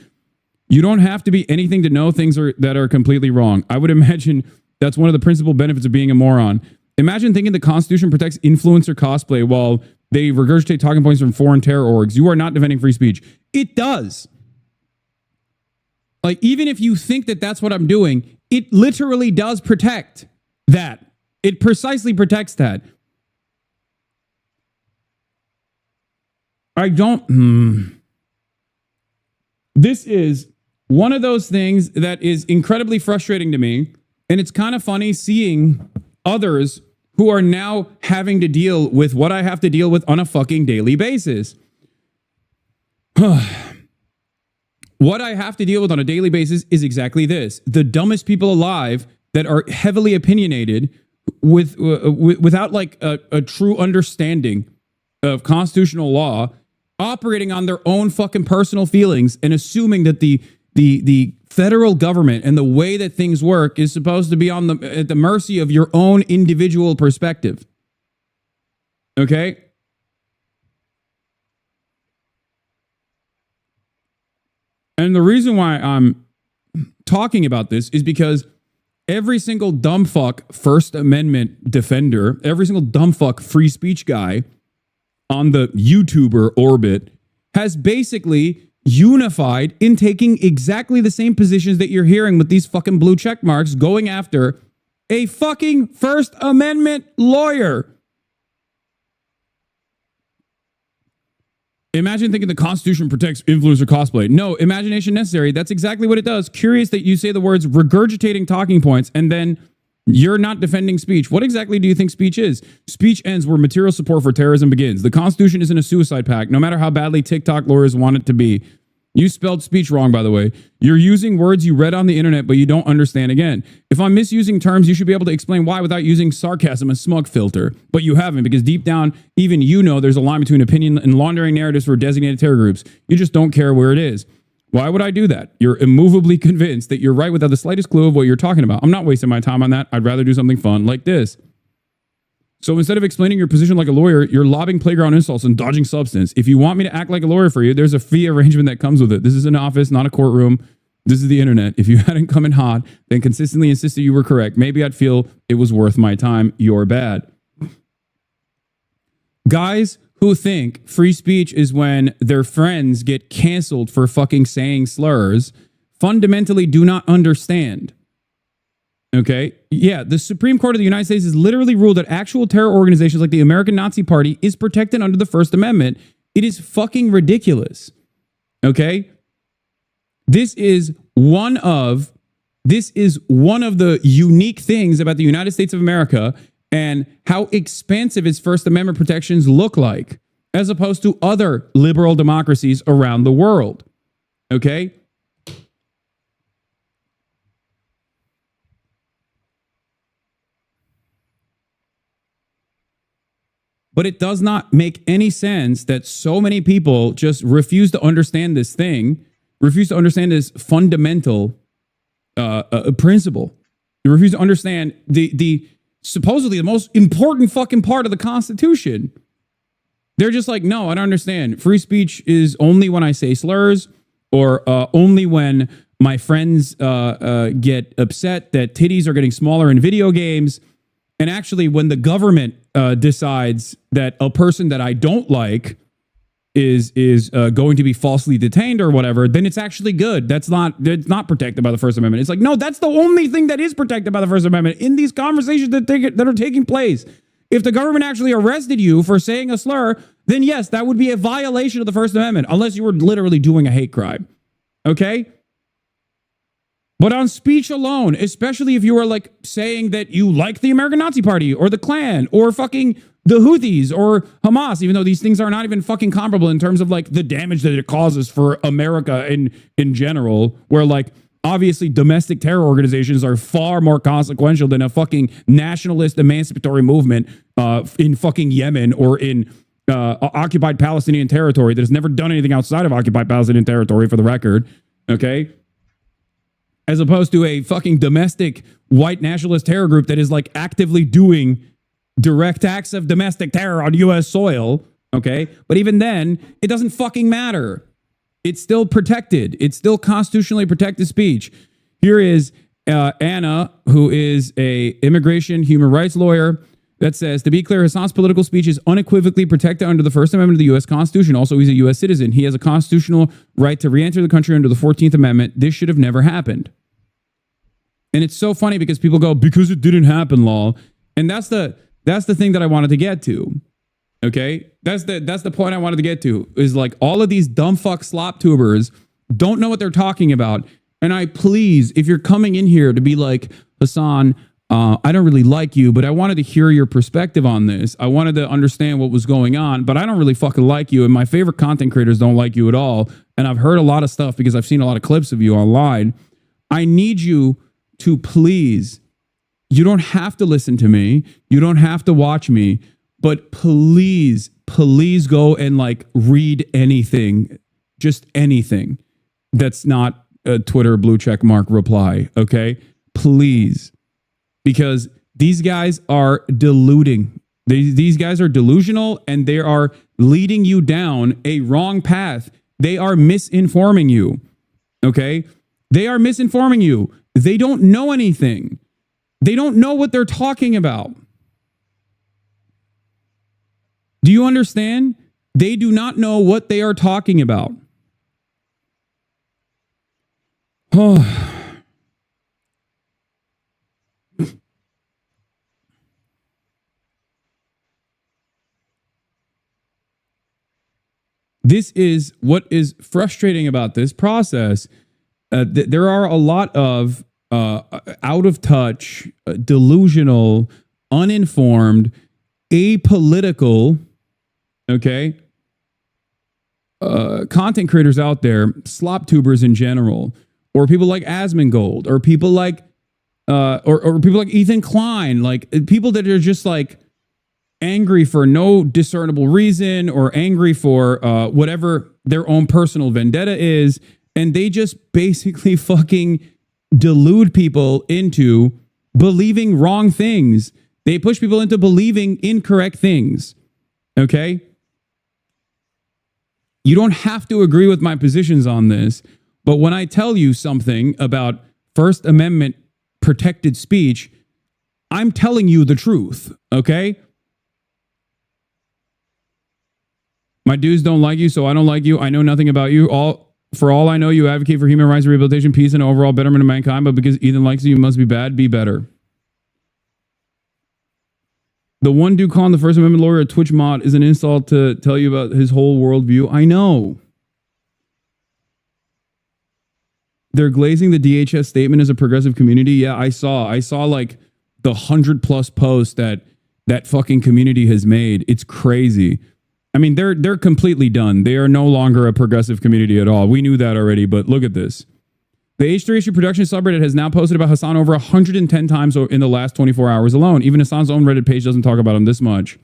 You don't have to be anything to know things that are completely wrong. I would imagine that's one of the principal benefits of being a moron. Imagine thinking the Constitution protects influencer cosplay while they regurgitate talking points from foreign terror orgs. You are not defending free speech. It does. Like, even if you think that that's what I'm doing, it literally does protect that. It precisely protects that. I don't... This is one of those things that is incredibly frustrating to me. And it's kind of funny seeing others who are now having to deal with what I have to deal with on a fucking daily basis. What I have to deal with on a daily basis is exactly this. The dumbest people alive that are heavily opinionated without like a true understanding of constitutional law, operating on their own fucking personal feelings and assuming that the federal government and the way that things work is supposed to be at the mercy of your own individual perspective. Okay? And the reason why I'm talking about this is because every single dumb fuck First Amendment defender, every single dumb fuck free speech guy on the YouTuber orbit has basically unified in taking exactly the same positions that you're hearing with these fucking blue check marks going after a fucking First Amendment lawyer. Imagine thinking the Constitution protects influencer cosplay. No, imagination necessary. That's exactly what it does. Curious that you say the words regurgitating talking points and then you're not defending speech. What exactly do you think speech is? Speech ends where material support for terrorism begins. The Constitution isn't a suicide pact, no matter how badly TikTok lawyers want it to be. You spelled speech wrong, by the way. You're using words you read on the internet, but you don't understand again. If I'm misusing terms, you should be able to explain why without using sarcasm and smug filter. But you haven't, because deep down, even you know there's a line between opinion and laundering narratives for designated terror groups. You just don't care where it is. Why would I do that? You're immovably convinced that you're right without the slightest clue of what you're talking about. I'm not wasting my time on that. I'd rather do something fun like this. So instead of explaining your position like a lawyer, you're lobbing playground insults and dodging substance. If you want me to act like a lawyer for you, there's a fee arrangement that comes with it. This is an office, not a courtroom. This is the internet. If you hadn't come in hot, then consistently insisted you were correct, maybe I'd feel it was worth my time. You're bad. Guys who think free speech is when their friends get canceled for fucking saying slurs fundamentally do not understand. Okay? Yeah, the Supreme Court of the United States has literally ruled that actual terror organizations like the American Nazi Party is protected under the First Amendment. It is fucking ridiculous. Okay? This is one of the unique things about the United States of America and how expansive its First Amendment protections look like, as opposed to other liberal democracies around the world. Okay? But it does not make any sense that so many people just refuse to understand this thing, refuse to understand this fundamental principle. They refuse to understand the supposedly the most important fucking part of the Constitution. They're just like, no, I don't understand. Free speech is only when I say slurs or only when my friends get upset that titties are getting smaller in video games. And actually, when the government decides that a person that I don't like is going to be falsely detained or whatever, then it's actually good. It's not protected by the First Amendment. It's like, no, that's the only thing that is protected by the First Amendment in these conversations that are taking place. If the government actually arrested you for saying a slur, then yes, that would be a violation of the First Amendment, unless you were literally doing a hate crime. Okay? But on speech alone, especially if you are like saying that you like the American Nazi Party or the Klan or fucking the Houthis or Hamas, even though these things are not even fucking comparable in terms of like the damage that it causes for America in general, where like obviously domestic terror organizations are far more consequential than a fucking nationalist emancipatory movement in fucking Yemen or in occupied Palestinian territory that has never done anything outside of occupied Palestinian territory, for the record. Okay? As opposed to a fucking domestic white nationalist terror group that is like actively doing direct acts of domestic terror on U.S. soil. Okay? But even then, it doesn't fucking matter. It's still protected. It's still constitutionally protected speech. Here is Anna, who is a immigration human rights lawyer, that says, to be clear, Hasan's political speech is unequivocally protected under the First Amendment of the U.S. Constitution. Also, he's a U.S. citizen. He has a constitutional right to re-enter the country under the 14th Amendment. This should have never happened. And it's so funny because people go, because it didn't happen, lol. And that's the thing that I wanted to get to. Okay? That's the point I wanted to get to, is like all of these dumb fuck slop tubers don't know what they're talking about. And I please, if you're coming in here to be like, Hasan, I don't really like you, but I wanted to hear your perspective on this. I wanted to understand what was going on, but I don't really fucking like you. And my favorite content creators don't like you at all. And I've heard a lot of stuff because I've seen a lot of clips of you online. I need you to please, you don't have to listen to me. You don't have to watch me, but please go and like read anything, just anything that's not a Twitter blue check mark reply. Okay. Please. Because these guys are deluding. These guys are delusional and they are leading you down a wrong path. They are misinforming you. Okay? They are misinforming you. They don't know anything. They don't know what they're talking about. Do you understand? They do not know what they are talking about. Oh. This is what is frustrating about this process. There are a lot of out of touch, delusional, uninformed, apolitical, okay, content creators out there, slop tubers in general, or people like Asmongold, or people like, or people like Ethan Klein, like people that are just like angry for no discernible reason, or angry for whatever their own personal vendetta is, and they just basically fucking delude people into believing wrong things. They push people into believing incorrect things. Okay? You don't have to agree with my positions on this, but when I tell you something about First Amendment protected speech, I'm telling you the truth. Okay? My dudes don't like you, so I don't like you. I know nothing about you. For all I know, you advocate for human rights, rehabilitation, peace, and overall betterment of mankind, but because Ethan likes you, you must be bad. Be better. The one dude calling the First Amendment lawyer a Twitch mod is an insult to tell you about his whole worldview. I know. They're glazing the DHS statement as a progressive community. Yeah, I saw like the 100+ posts that fucking community has made. It's crazy. I mean, they're completely done. They are no longer a progressive community at all. We knew that already, but look at this. The H3 issue production subreddit has now posted about Hasan over 110 times in the last 24 hours alone. Even Hasan's own Reddit page doesn't talk about him this much.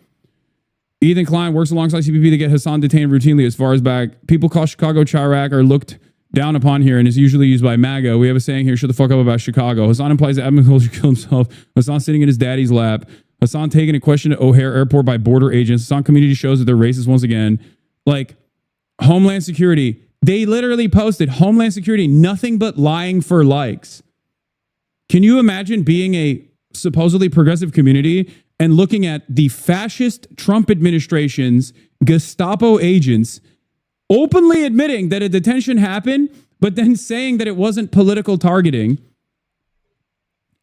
Ethan Klein works alongside CPP to get Hasan detained routinely as far as back. People call Chicago Chirac are looked down upon here and is usually used by MAGA. We have a saying here, shut the fuck up about Chicago. Hasan implies that Admiral should kill himself. Hasan sitting in his daddy's lap. Hasan taking a question at O'Hare Airport by border agents. Hasan community shows that they're racist once again. Like, Homeland Security. They literally posted Homeland Security, nothing but lying for likes. Can you imagine being a supposedly progressive community and looking at the fascist Trump administration's Gestapo agents openly admitting that a detention happened, but then saying that it wasn't political targeting,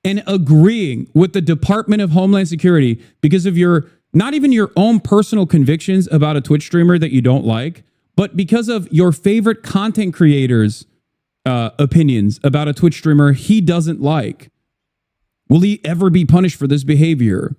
and agreeing with the Department of Homeland Security because of not even your own personal convictions about a Twitch streamer that you don't like, but because of your favorite content creators' opinions about a Twitch streamer he doesn't like? Will he ever be punished for this behavior?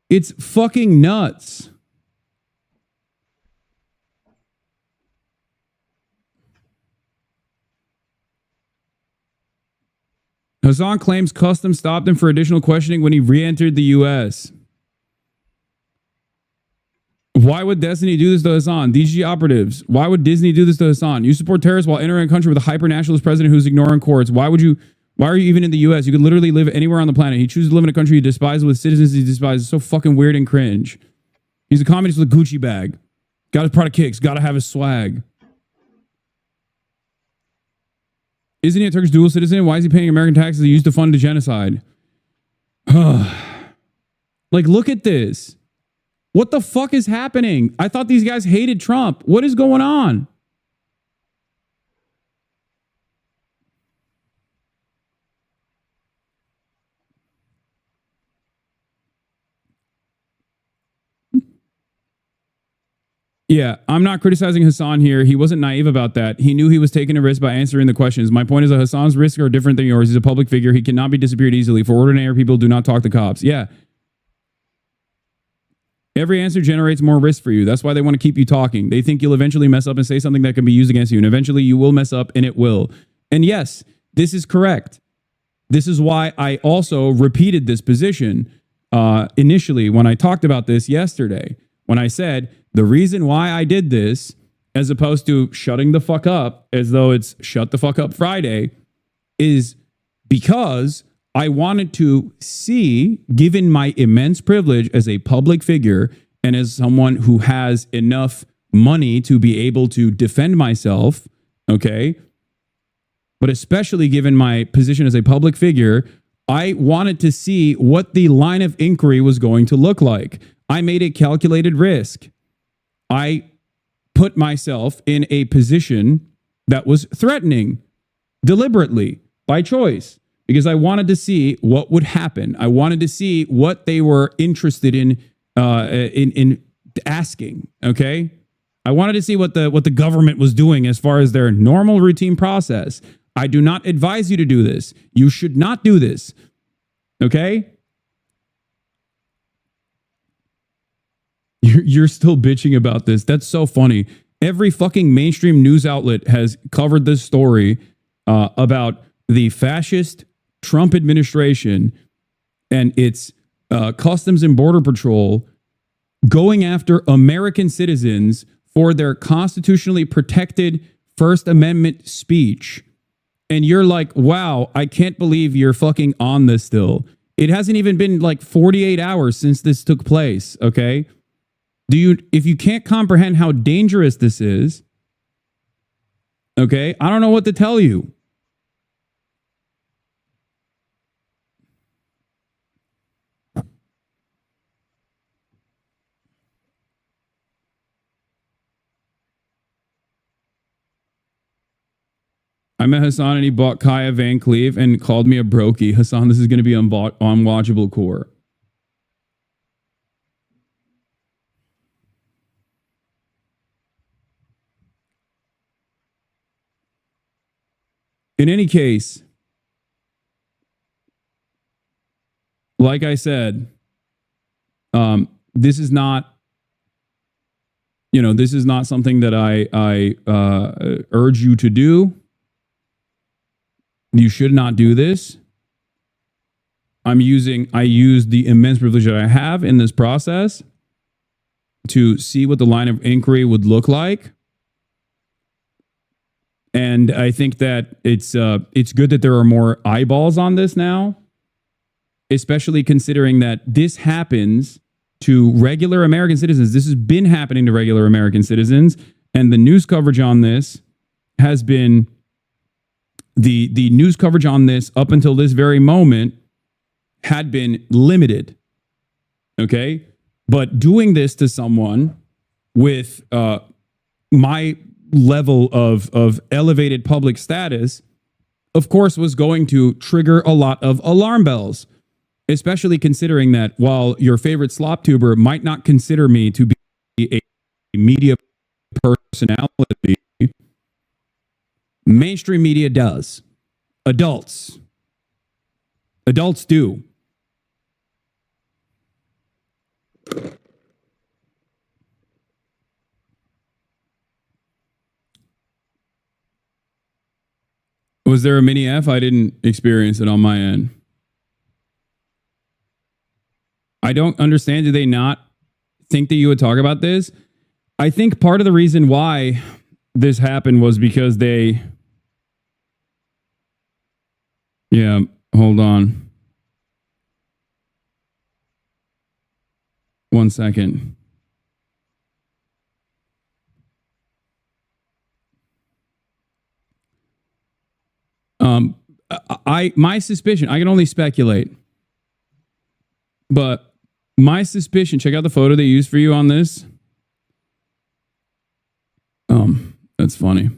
It's fucking nuts. Hasan claims Customs stopped him for additional questioning when he re-entered the U.S. Why would Destiny do this to Hasan? DG operatives. Why would Disney do this to Hasan? You support terrorists while entering a country with a hyper-nationalist president who's ignoring courts. Why are you even in the U.S.? You could literally live anywhere on the planet. He chooses to live in a country he despises with citizens he despises. It's so fucking weird and cringe. He's a communist with a Gucci bag. Got his product kicks. Got to have his swag. Isn't he a Turkish dual citizen? Why is he paying American taxes he used to fund the genocide? Like, look at this. What the fuck is happening? I thought these guys hated Trump. What is going on? Yeah, I'm not criticizing Hasan here. He wasn't naive about that. He knew he was taking a risk by answering the questions. My point is that Hasan's risks are different than yours. He's a public figure. He cannot be disappeared easily. For ordinary people, do not talk to cops. Yeah. Every answer generates more risk for you. That's why they want to keep you talking. They think you'll eventually mess up and say something that can be used against you. And eventually you will mess up, and it will. And yes, this is correct. This is why I also repeated this position initially when I talked about this yesterday. When I said the reason why I did this, as opposed to shutting the fuck up as though it's shut the fuck up Friday, is because I wanted to see, given my immense privilege as a public figure and as someone who has enough money to be able to defend myself, okay, but especially given my position as a public figure, I wanted to see what the line of inquiry was going to look like. I made a calculated risk. I put myself in a position that was threatening deliberately by choice because I wanted to see what would happen. I wanted to see what they were interested in asking. Okay, I wanted to see what the government was doing as far as their normal routine process. I do not advise you to do this. You should not do this. Okay. You're still bitching about this. That's so funny. Every fucking mainstream news outlet has covered this story about the fascist Trump administration and its Customs and Border Patrol going after American citizens for their constitutionally protected First Amendment speech. And you're like, wow, I can't believe you're fucking on this still. It hasn't even been like 48 hours since this took place, okay? If you can't comprehend how dangerous this is, okay, I don't know what to tell you. I met Hasan and he bought Kaya Van Cleef and called me a brokey. Hasan, this is going to be unwatchable core. In any case, like I said, this is not, this is not something that I urge you to do. You should not do this. I use the immense privilege that I have in this process to see what the line of inquiry would look like. And I think that it's good that there are more eyeballs on this now, especially considering that this happens to regular American citizens. This has been happening to regular American citizens, and the news coverage on this has been the news coverage on this up until this very moment had been limited. Okay, but doing this to someone with my level of elevated public status, of course, was going to trigger a lot of alarm bells, especially considering that while your favorite slop tuber might not consider me to be a media personality, mainstream media does. Adults do. Was there a mini F? I didn't experience it on my end. I don't understand. Do they not think that you would talk about this? I think part of the reason why this happened was because they... Yeah, hold on. 1 second. My suspicion, I can only speculate, but my suspicion, check out the photo they used for you on this. That's funny.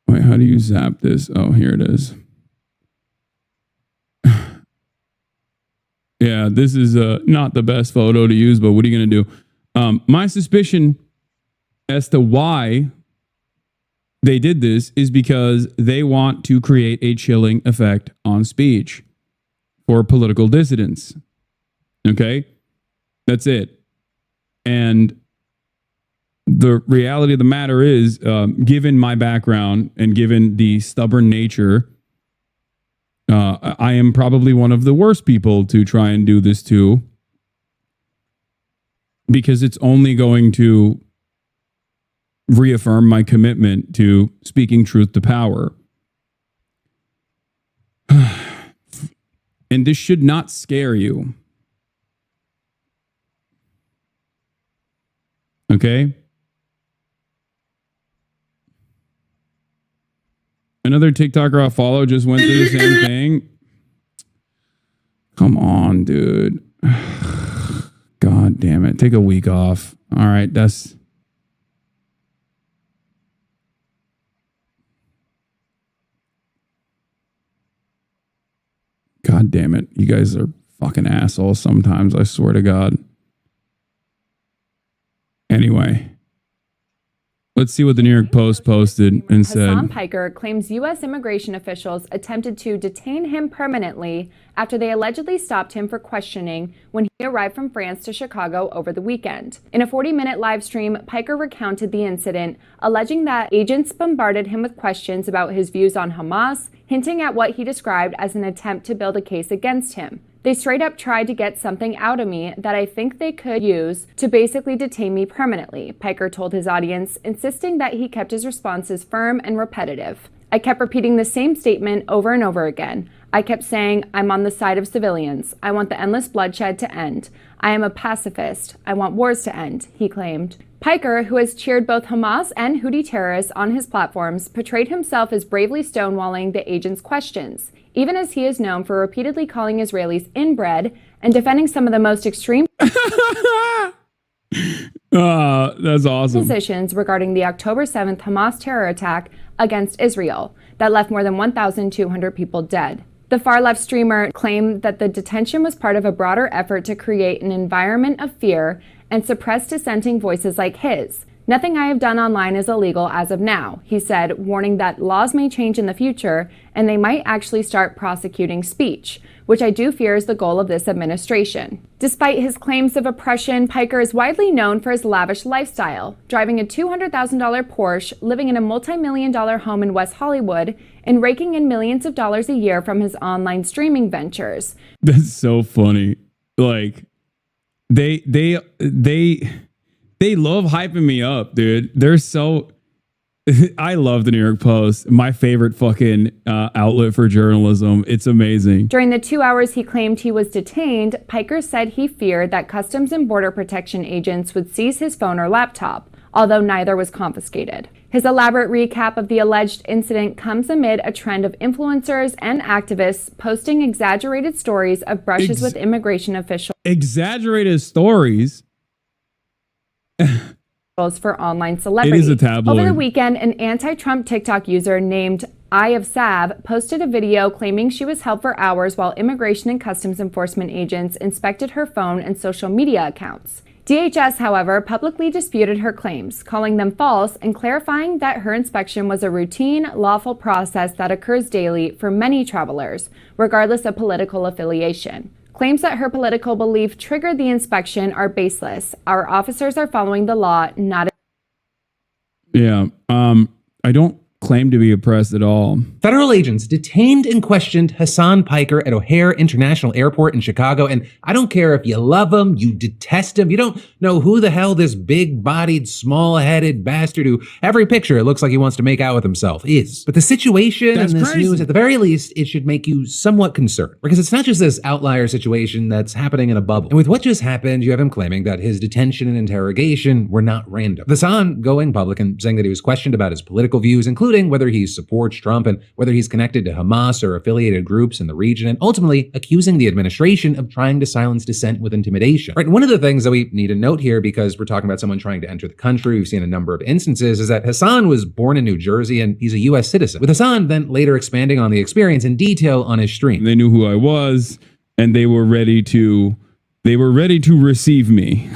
Wait, how do you zap this? Oh, here it is. Yeah, this is not the best photo to use, but what are you going to do? My suspicion as to why they did this is because they want to create a chilling effect on speech for political dissidents. Okay? That's it. And the reality of the matter is, given my background and given the stubborn nature, I am probably one of the worst people to try and do this to, because it's only going to reaffirm my commitment to speaking truth to power. And this should not scare you. Okay? Another TikToker I follow just went through the same thing. Come on, dude. God damn it. Take a week off. All right, that's... God damn it. You guys are fucking assholes sometimes, I swear to God. Anyway. Let's see what the New York Post posted and said. Hasandpiker claims U.S. immigration officials attempted to detain him permanently after they allegedly stopped him for questioning when he arrived from France to Chicago over the weekend. In a 40-minute live stream, Piker recounted the incident, alleging that agents bombarded him with questions about his views on Hamas, hinting at what he described as an attempt to build a case against him. They straight up tried to get something out of me that I think they could use to basically detain me permanently, Piker told his audience, insisting that he kept his responses firm and repetitive. I kept repeating the same statement over and over again. I kept saying, I'm on the side of civilians. I want the endless bloodshed to end. I am a pacifist. I want wars to end, he claimed. Piker, who has cheered both Hamas and Houthi terrorists on his platforms, portrayed himself as bravely stonewalling the agents' questions, even as he is known for repeatedly calling Israelis inbred and defending some of the most extreme that's awesome. positions regarding the October 7th Hamas terror attack against Israel that left more than 1,200 people dead. The far-left streamer claimed that the detention was part of a broader effort to create an environment of fear and suppress dissenting voices like his. Nothing I have done online is illegal as of now, he said, warning that laws may change in the future and they might actually start prosecuting speech, which I do fear is the goal of this administration. Despite his claims of oppression, Piker is widely known for his lavish lifestyle, driving a $200,000 Porsche, living in a multi-million-dollar home in West Hollywood, and raking in millions of dollars a year from his online streaming ventures. That's so funny. Like, they love hyping me up, dude. They're so... I love the New York Post. My favorite fucking outlet for journalism. It's amazing. During the 2 hours he claimed he was detained, Piker said he feared that Customs and Border Protection agents would seize his phone or laptop, although neither was confiscated. His elaborate recap of the alleged incident comes amid a trend of influencers and activists posting exaggerated stories of brushes with immigration officials. Exaggerated stories? For online celebrity. It is a tabloid. Over the weekend, an anti-Trump TikTok user named Eye of Sav posted a video claiming she was held for hours while immigration and customs enforcement agents inspected her phone and social media accounts. DHS, however, publicly disputed her claims, calling them false and clarifying that her inspection was a routine, lawful process that occurs daily for many travelers, regardless of political affiliation. Claims that her political belief triggered the inspection are baseless. Our officers are following the law, not... Yeah. I don't claim to be oppressed at all. Federal agents detained and questioned hasanpiker at O'Hare International Airport in Chicago, and I don't care if you love him, you detest him, you don't know who the hell this big-bodied, small-headed bastard who every picture looks like he wants to make out with himself is. But the situation in this news, at the very least, it should make you somewhat concerned, because it's not just this outlier situation that's happening in a bubble. And with what just happened, you have him claiming that his detention and interrogation were not random. Hasan going public and saying that he was questioned about his political views, including whether he supports Trump and whether he's connected to Hamas or affiliated groups in the region, and ultimately accusing the administration of trying to silence dissent with intimidation. Right, one of the things that we need to note here, because we're talking about someone trying to enter the country, we've seen a number of instances, is that Hasan was born in New Jersey and he's a US citizen. With Hasan then later expanding on the experience in detail on his stream. They knew who I was, and they were ready to receive me.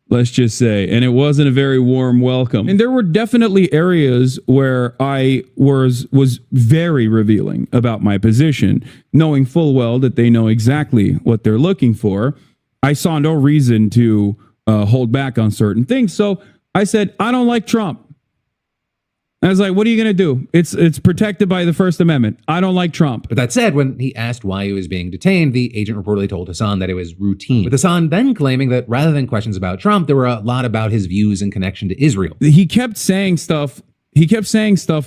Let's just say. And it wasn't a very warm welcome. And there were definitely areas where I was very revealing about my position, knowing full well that they know exactly what they're looking for. I saw no reason to hold back on certain things. So I said, I don't like Trump. I was like, what are you going to do? It's protected by the First Amendment. I don't like Trump. But that said, when he asked why he was being detained, the agent reportedly told Hasan that it was routine. With Hasan then claiming that rather than questions about Trump, there were a lot about his views in connection to Israel. He kept saying stuff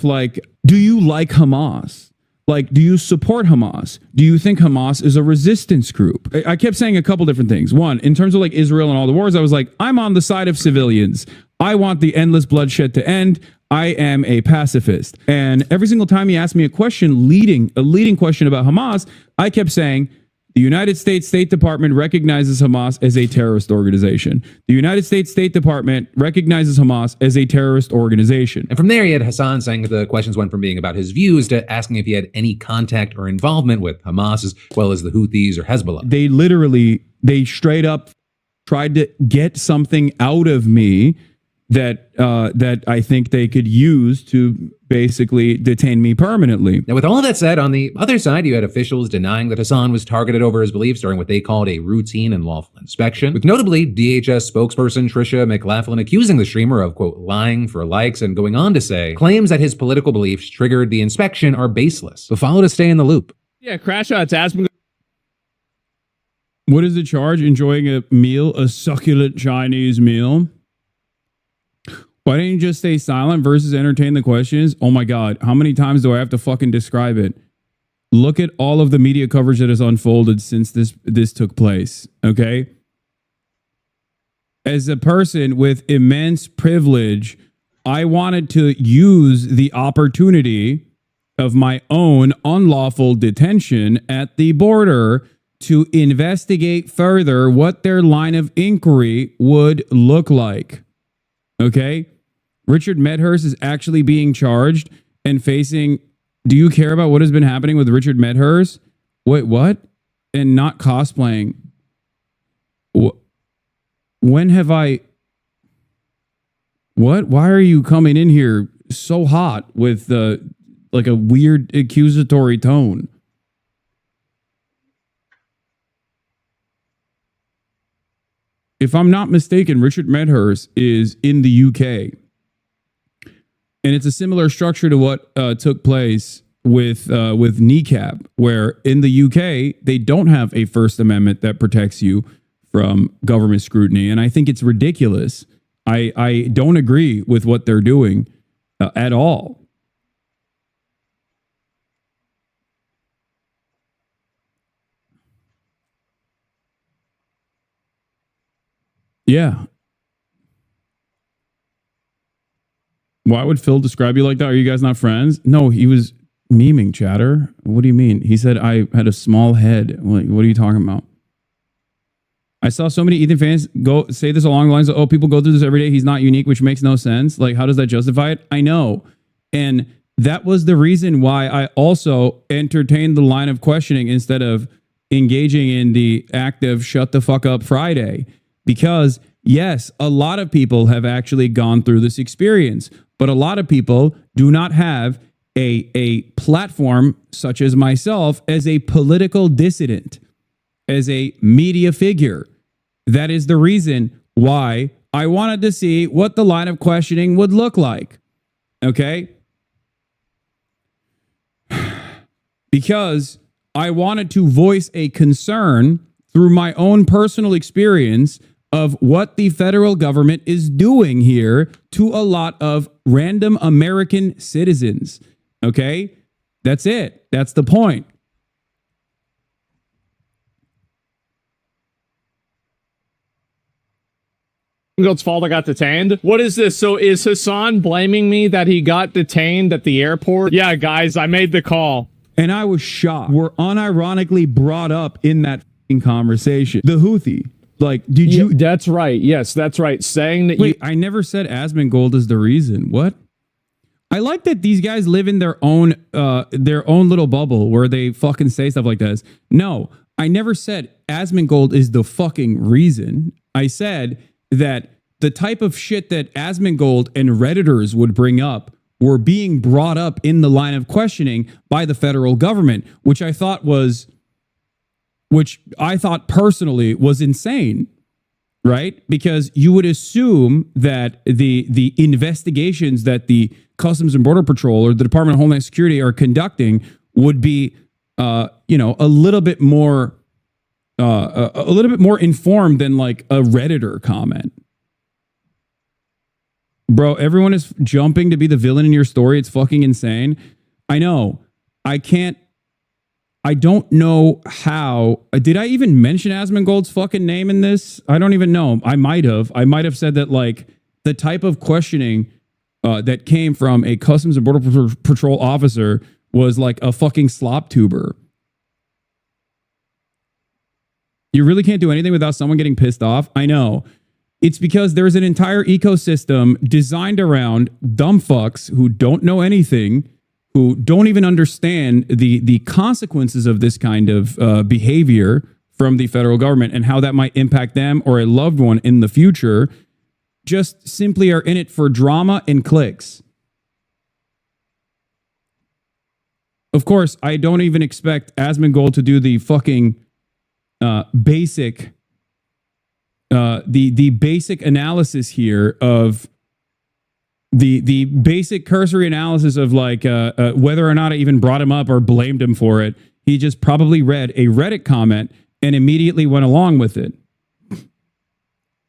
like, do you like Hamas? Like, do you support Hamas? Do you think Hamas is a resistance group? I kept saying a couple different things. One, in terms of like Israel and all the wars, I was like, I'm on the side of civilians. I want the endless bloodshed to end. I am a pacifist. And every single time he asked me a question, a leading question about Hamas, I kept saying, the United States State Department recognizes Hamas as a terrorist organization. The United States State Department recognizes Hamas as a terrorist organization. And from there, he had Hasan saying that the questions went from being about his views to asking if he had any contact or involvement with Hamas as well as the Houthis or Hezbollah. They straight up tried to get something out of me that I think they could use to basically detain me permanently. Now, with all of that said, on the other side, you had officials denying that Hasan was targeted over his beliefs during what they called a routine and lawful inspection, with notably DHS spokesperson Tricia McLaughlin accusing the streamer of, quote, lying for likes, and going on to say, claims that his political beliefs triggered the inspection are baseless. So follow to stay in the loop. Yeah, Crash Out's asking. What is the charge? Enjoying a meal, a succulent Chinese meal? Why didn't you just stay silent versus entertain the questions? Oh my God, how many times do I have to fucking describe it? Look at all of the media coverage that has unfolded since this took place, okay? As a person with immense privilege, I wanted to use the opportunity of my own unlawful detention at the border to investigate further what their line of inquiry would look like, okay? Richard Medhurst is actually being charged and facing. Do you care about what has been happening with Richard Medhurst? Wait, what? And not cosplaying. When have I? What? Why are you coming in here so hot with like a weird accusatory tone? If I'm not mistaken, Richard Medhurst is in the UK. And it's a similar structure to what took place with NECAP, where in the UK, they don't have a First Amendment that protects you from government scrutiny. And I think it's ridiculous. I don't agree with what they're doing at all. Yeah. Why would Phil describe you like that? Are you guys not friends? No, he was memeing, chatter. What do you mean? He said I had a small head. What are you talking about? I saw so many Ethan fans go say this along the lines of, oh, people go through this every day. He's not unique, which makes no sense. Like, how does that justify it? I know. And that was the reason why I also entertained the line of questioning instead of engaging in the active shut the fuck up Friday. Because yes, a lot of people have actually gone through this experience, but a lot of people do not have a platform such as myself as a political dissident, as a media figure. That is the reason why I wanted to see what the line of questioning would look like. Okay? because I wanted to voice a concern through my own personal experience of what the federal government is doing here to a lot of random American citizens. Okay? That's it. That's the point. Gold's fault I got detained. What is this? So is Hasan blaming me that he got detained at the airport? Yeah, guys, I made the call. And I was shocked. We're unironically brought up in that conversation. The Houthi. Like, did you... That's right. Yes, that's right. Saying that Wait, I never said Asmongold is the reason. What? I like that these guys live in their own little bubble where they fucking say stuff like this. No, I never said Asmongold is the fucking reason. I said that the type of shit that Asmongold and Redditors would bring up were being brought up in the line of questioning by the federal government, which I thought personally was insane, right? Because you would assume that the investigations that the Customs and Border Patrol or the Department of Homeland Security are conducting would be, a little bit more informed than like a Redditor comment. Bro, everyone is jumping to be the villain in your story. It's fucking insane. I know. I don't know how. Did I even mention Asmongold's fucking name in this? I don't even know. I might have. I might have said that like the type of questioning that came from a Customs and Border Patrol officer was like a fucking slop tuber. You really can't do anything without someone getting pissed off. I know. It's because there's an entire ecosystem designed around dumb fucks who don't know anything, who don't even understand the consequences of this kind of behavior from the federal government and how that might impact them or a loved one in the future, just simply are in it for drama and clicks. Of course, I don't even expect Asmongold to do the fucking basic analysis here of the basic cursory analysis of like whether or not I even brought him up or blamed him for it. He just probably read a Reddit comment and immediately went along with it.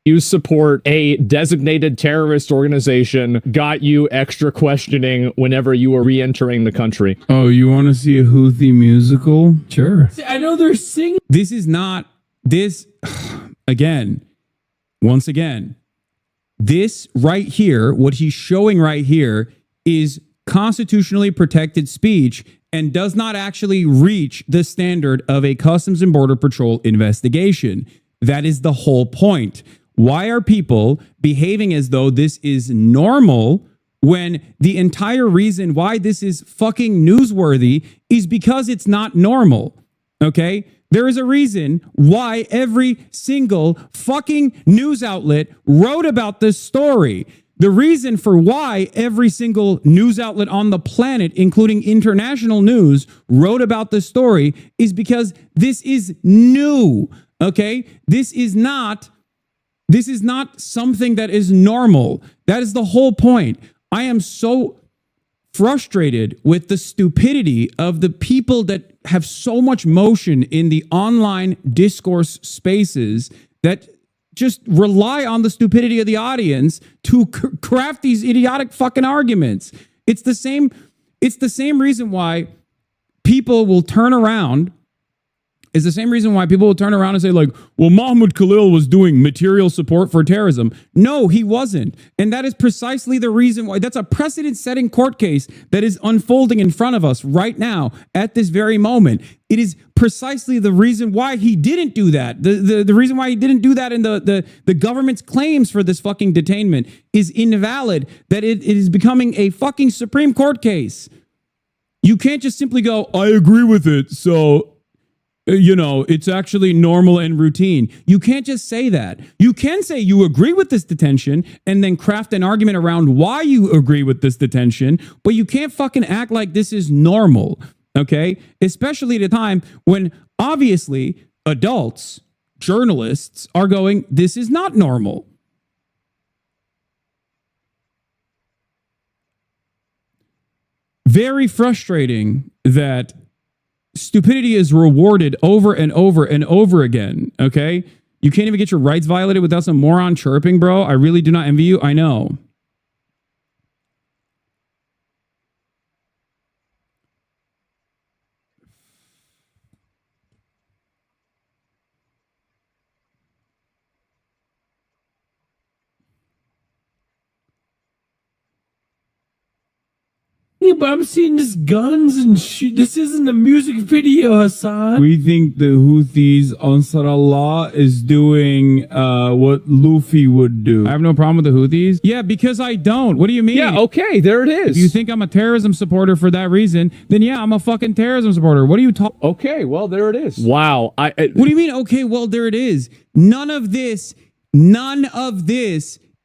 You support a designated terrorist organization, got you extra questioning whenever you were re-entering the country. Oh, you want to see a Houthi musical? Sure. I know they're singing. This is not this again. Once again, this right here, what he's showing right here is constitutionally protected speech and does not actually reach the standard of a Customs and Border Patrol investigation. That is the whole point. Why are people behaving as though this is normal when the entire reason why this is fucking newsworthy is because it's not normal? Okay? There is a reason why every single fucking news outlet wrote about this story. The reason for why every single news outlet on the planet, including international news, wrote about this story is because this is new. Okay? This is not something that is normal. That is the whole point. I am so frustrated with the stupidity of the people that have so much motion in the online discourse spaces that just rely on the stupidity of the audience to craft these idiotic fucking arguments. It's the same reason why people will turn around. Is the same reason why people will turn around and say, like, well, Mahmoud Khalil was doing material support for terrorism. No, he wasn't. And that is precisely the reason why. That's a precedent-setting court case that is unfolding in front of us right now at this very moment. It is precisely the reason why he didn't do that. The reason why he didn't do that and the government's claims for this fucking detainment is invalid, that it is becoming a fucking Supreme Court case. You can't just simply go, I agree with it, so... it's actually normal and routine. You can't just say that. You can say you agree with this detention and then craft an argument around why you agree with this detention, but you can't fucking act like this is normal, okay? Especially at a time when obviously adults, journalists are going, this is not normal. Very frustrating that stupidity is rewarded over and over and over again, okay? You can't even get your rights violated without some moron chirping, bro. I really do not envy you. I know. Yeah, but I'm seeing just guns and shit. This isn't a music video, Hasan. We think the Houthis, Ansar Allah, is doing what Luffy would do. I have no problem with the Houthis. Yeah, because I don't. What do you mean? Yeah, okay, there it is. If you think I'm a terrorism supporter for that reason, then yeah, I'm a fucking terrorism supporter. What are you talking? Okay, well, there it is. Wow. What do you mean? Okay, well, there it is. None of this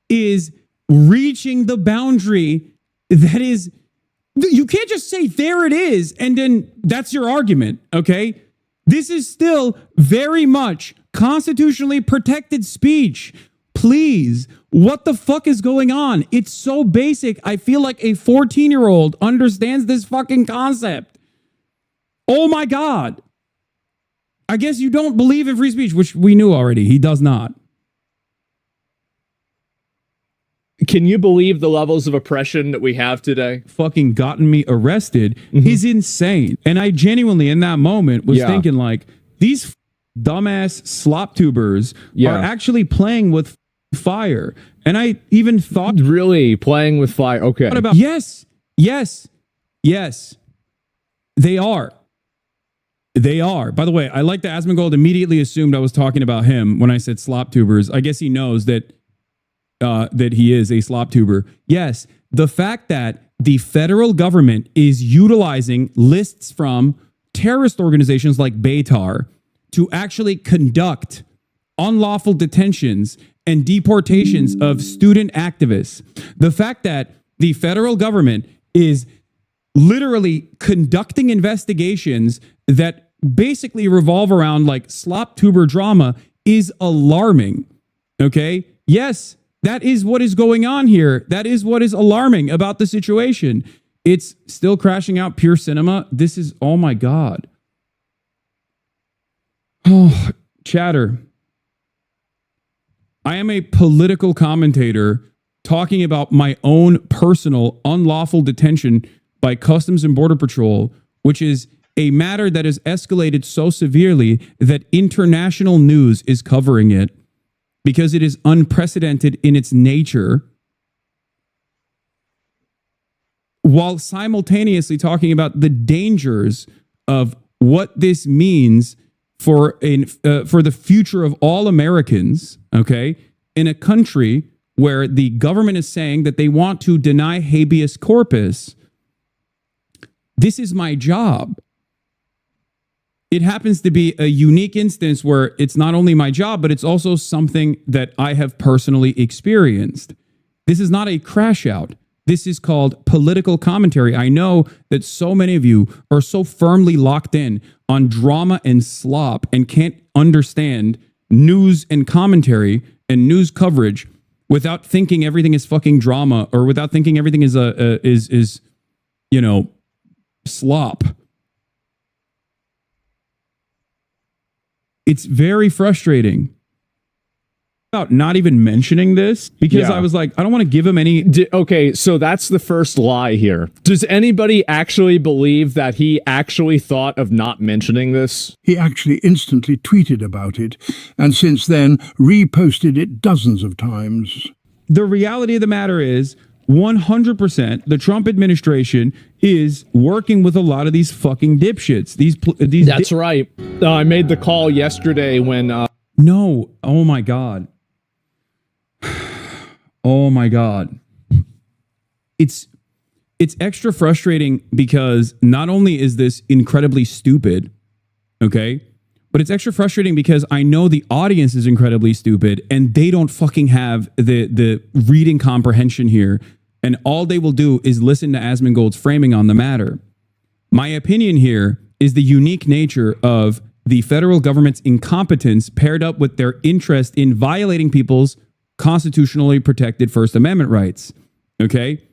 is reaching the boundary that is. You can't just say there it is and then that's your argument, okay? This is still very much constitutionally protected speech. Please, what the fuck is going on? It's so basic. I feel like a 14-year-old understands this fucking concept. Oh my God. I guess you don't believe in free speech, which we knew already. He does not. Can you believe the levels of oppression that we have today? Fucking gotten me arrested is insane. And I genuinely, in that moment, was thinking like, these dumbass slop tubers are actually playing with fire. And I even thought... Really? Playing with fire? Okay. About, yes. They are. They are. By the way, I like that Asmongold immediately assumed I was talking about him when I said slop tubers. I guess he knows that he is a slop tuber. Yes, the fact that the federal government is utilizing lists from terrorist organizations like Beitar to actually conduct unlawful detentions and deportations of student activists. The fact that the federal government is literally conducting investigations that basically revolve around like slop tuber drama is alarming. Okay? Yes, that is what is going on here. That is what is alarming about the situation. It's still crashing out pure cinema. This is, oh my God. Oh, chatter. I am a political commentator talking about my own personal unlawful detention by Customs and Border Patrol, which is a matter that has escalated so severely that international news is covering it because it is unprecedented in its nature, while simultaneously talking about the dangers of what this means for the future of all Americans, okay, in a country where the government is saying that they want to deny habeas corpus. This is my job. It happens to be a unique instance where it's not only my job, but it's also something that I have personally experienced. This is not a crash out. This is called political commentary. I know that so many of you are so firmly locked in on drama and slop and can't understand news and commentary and news coverage without thinking everything is fucking drama or without thinking everything is slop. It's very frustrating about not even mentioning this because I was like, I don't want to give him any. Okay, so that's the first lie here. Does anybody actually believe that he actually thought of not mentioning this? He actually instantly tweeted about it and since then reposted it dozens of times. The reality of the matter is 100% the Trump administration is working with a lot of these fucking dipshits. That's right. I made the call yesterday when... No. Oh my God. Oh my God. It's extra frustrating because not only is this incredibly stupid, okay, but it's extra frustrating because I know the audience is incredibly stupid and they don't fucking have the reading comprehension here. And all they will do is listen to Asmongold's framing on the matter. My opinion here is the unique nature of the federal government's incompetence paired up with their interest in violating people's constitutionally protected First Amendment rights. Okay?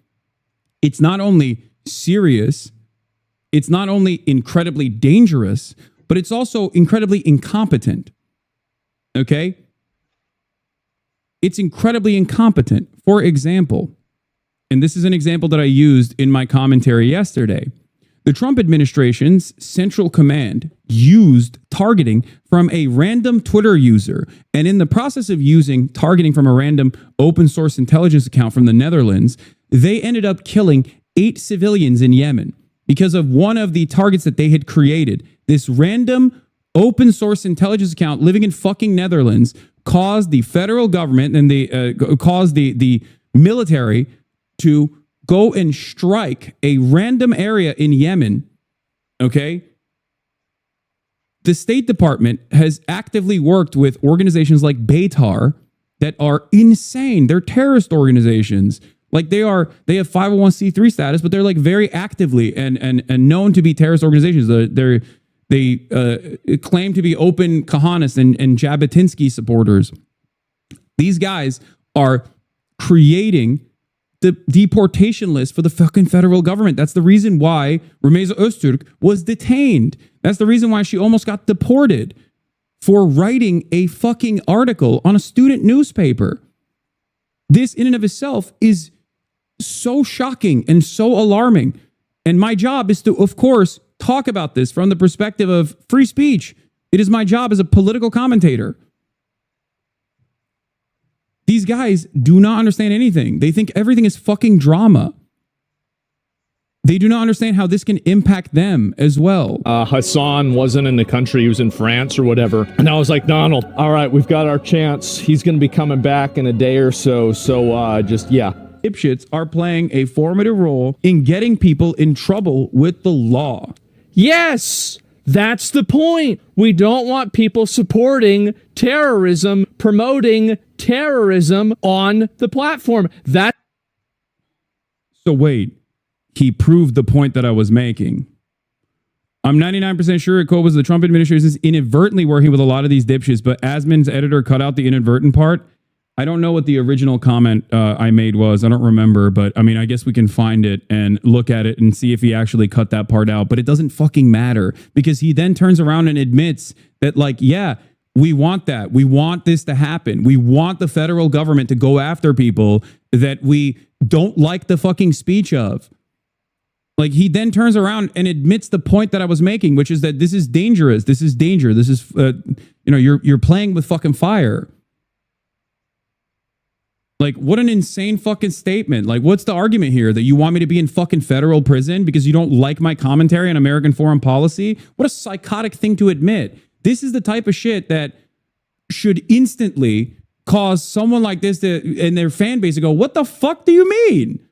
It's not only serious, it's not only incredibly dangerous, but it's also incredibly incompetent. Okay? It's incredibly incompetent. For example, and this is an example that I used in my commentary yesterday, the Trump administration's Central Command used targeting from a random Twitter user. And in the process of using targeting from a random open source intelligence account from the Netherlands, they ended up killing 8 civilians in Yemen because of one of the targets that they had created. This random open source intelligence account living in fucking Netherlands caused the federal government and caused the military to go and strike a random area in Yemen. Okay? The State Department has actively worked with organizations like Beitar that are insane. They're terrorist organizations. Like they have 501c3 status, but they're like very actively and known to be terrorist organizations. They claim to be open Kahanists and Jabotinsky supporters. These guys are creating the deportation list for the fucking federal government. That's the reason why Rumeysa Öztürk was detained. That's the reason why she almost got deported for writing a fucking article on a student newspaper. This in and of itself is so shocking and so alarming. And my job is to, of course, talk about this from the perspective of free speech. It is my job as a political commentator. These guys do not understand anything. They think everything is fucking drama. They do not understand how this can impact them as well. Hasan wasn't in the country. He was in France or whatever. And I was like, Donald, all right, we've got our chance. He's going to be coming back in a day or so. So yeah. Dipshits are playing a formative role in getting people in trouble with the law. Yes, that's the point. We don't want people supporting terrorism, promoting terrorism on the platform. So wait, he proved the point that I was making. I'm 99% sure it was the Trump administration's inadvertently working with a lot of these dipshits, but Asman's editor cut out the inadvertent part. I don't know what the original comment I made was. I don't remember, but I mean, I guess we can find it and look at it and see if he actually cut that part out. But it doesn't fucking matter because he then turns around and admits that, like, yeah, we want that. We want this to happen. We want the federal government to go after people that we don't like the fucking speech of. Like, he then turns around and admits the point that I was making, which is that this is dangerous. This is danger. This is, you're playing with fucking fire. Like, what an insane fucking statement. Like, what's the argument here? That you want me to be in fucking federal prison because you don't like my commentary on American foreign policy? What a psychotic thing to admit. This is the type of shit that should instantly cause someone like this and their fan base to go, what the fuck do you mean?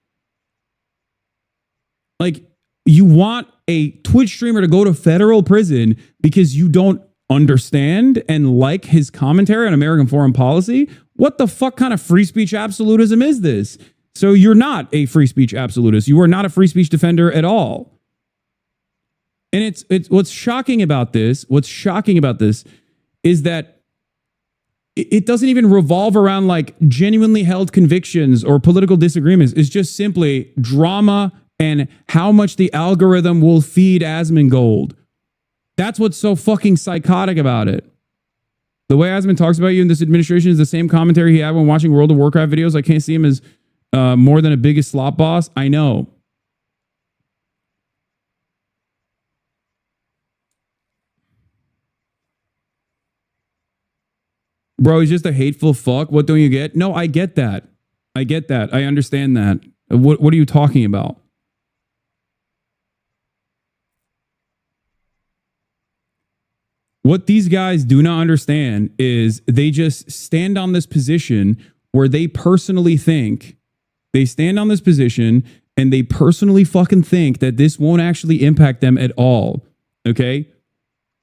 Like, you want a Twitch streamer to go to federal prison because you don't understand and like his commentary on American foreign policy? What the fuck kind of free speech absolutism is this? So you're not a free speech absolutist. You are not a free speech defender at all. And it's what's shocking about this is that it doesn't even revolve around like genuinely held convictions or political disagreements. It's just simply drama and how much the algorithm will feed Asmongold. That's what's so fucking psychotic about it. The way Asman talks about you in this administration is the same commentary he had when watching World of Warcraft videos. I can't see him as more than a biggest slop boss. I know. Bro, he's just a hateful fuck. What don't you get? No, I get that. I get that. I understand that. What are you talking about? What these guys do not understand is they just stand on this position where they personally think, they stand on this position and they personally fucking think that this won't actually impact them at all. Okay?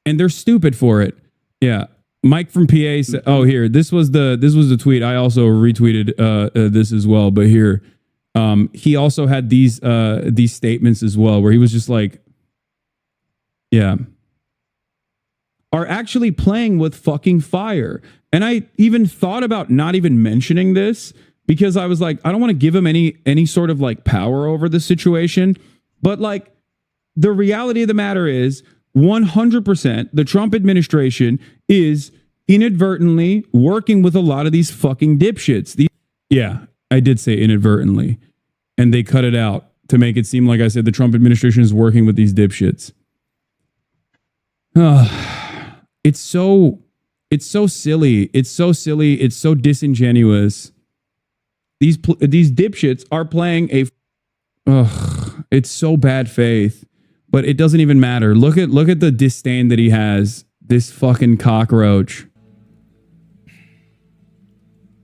And they're stupid for it. Yeah. Mike from PA said, oh, here, this was the tweet. I also retweeted this as well. But here, he also had these statements as well, where he was just like, yeah, are actually playing with fucking fire. And I even thought about not even mentioning this because I was like, I don't want to give him any sort of like power over the situation. But like, the reality of the matter is 100% the Trump administration is inadvertently working with a lot of these fucking dipshits. Yeah, I did say inadvertently, and they cut it out to make it seem like I said the Trump administration is working with these dipshits. It's so silly. It's so silly. It's so disingenuous. These dipshits are playing it's so bad faith, but it doesn't even matter. Look at the disdain that he has. This fucking cockroach.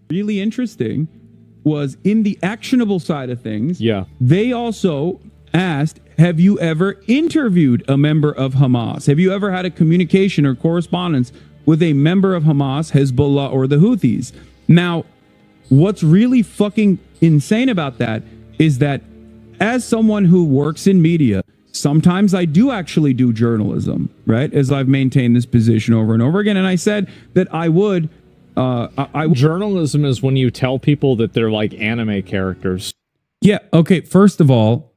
Really interesting was in the actionable side of things. Yeah. They also asked, have you ever interviewed a member of Hamas? Have you ever had a communication or correspondence with a member of Hamas, Hezbollah, or the Houthis? Now, what's really fucking insane about that is that as someone who works in media, sometimes I do actually do journalism, right? As I've maintained this position over and over again. And I said that I would... Journalism is when you tell people that they're like anime characters. Yeah, okay, first of all,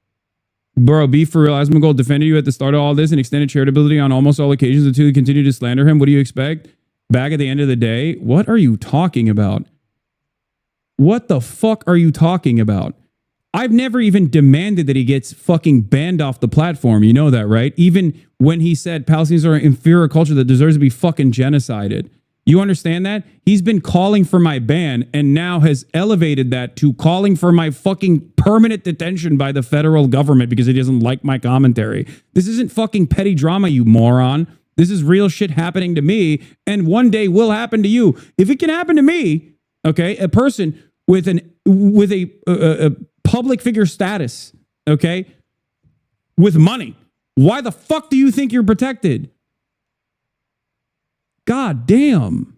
bro, be for real. Asmongold defended you at the start of all this and extended charitability on almost all occasions until you continue to slander him. What do you expect? Back at the end of the day, what are you talking about? What the fuck are you talking about? I've never even demanded that he gets fucking banned off the platform. You know that, right? Even when he said Palestinians are an inferior culture that deserves to be fucking genocided. You understand that? He's been calling for my ban and now has elevated that to calling for my fucking permanent detention by the federal government because he doesn't like my commentary. This isn't fucking petty drama, you moron. This is real shit happening to me, and one day will happen to you. If it can happen to me, okay, a person with a public figure status, okay, with money, why the fuck do you think you're protected? God damn.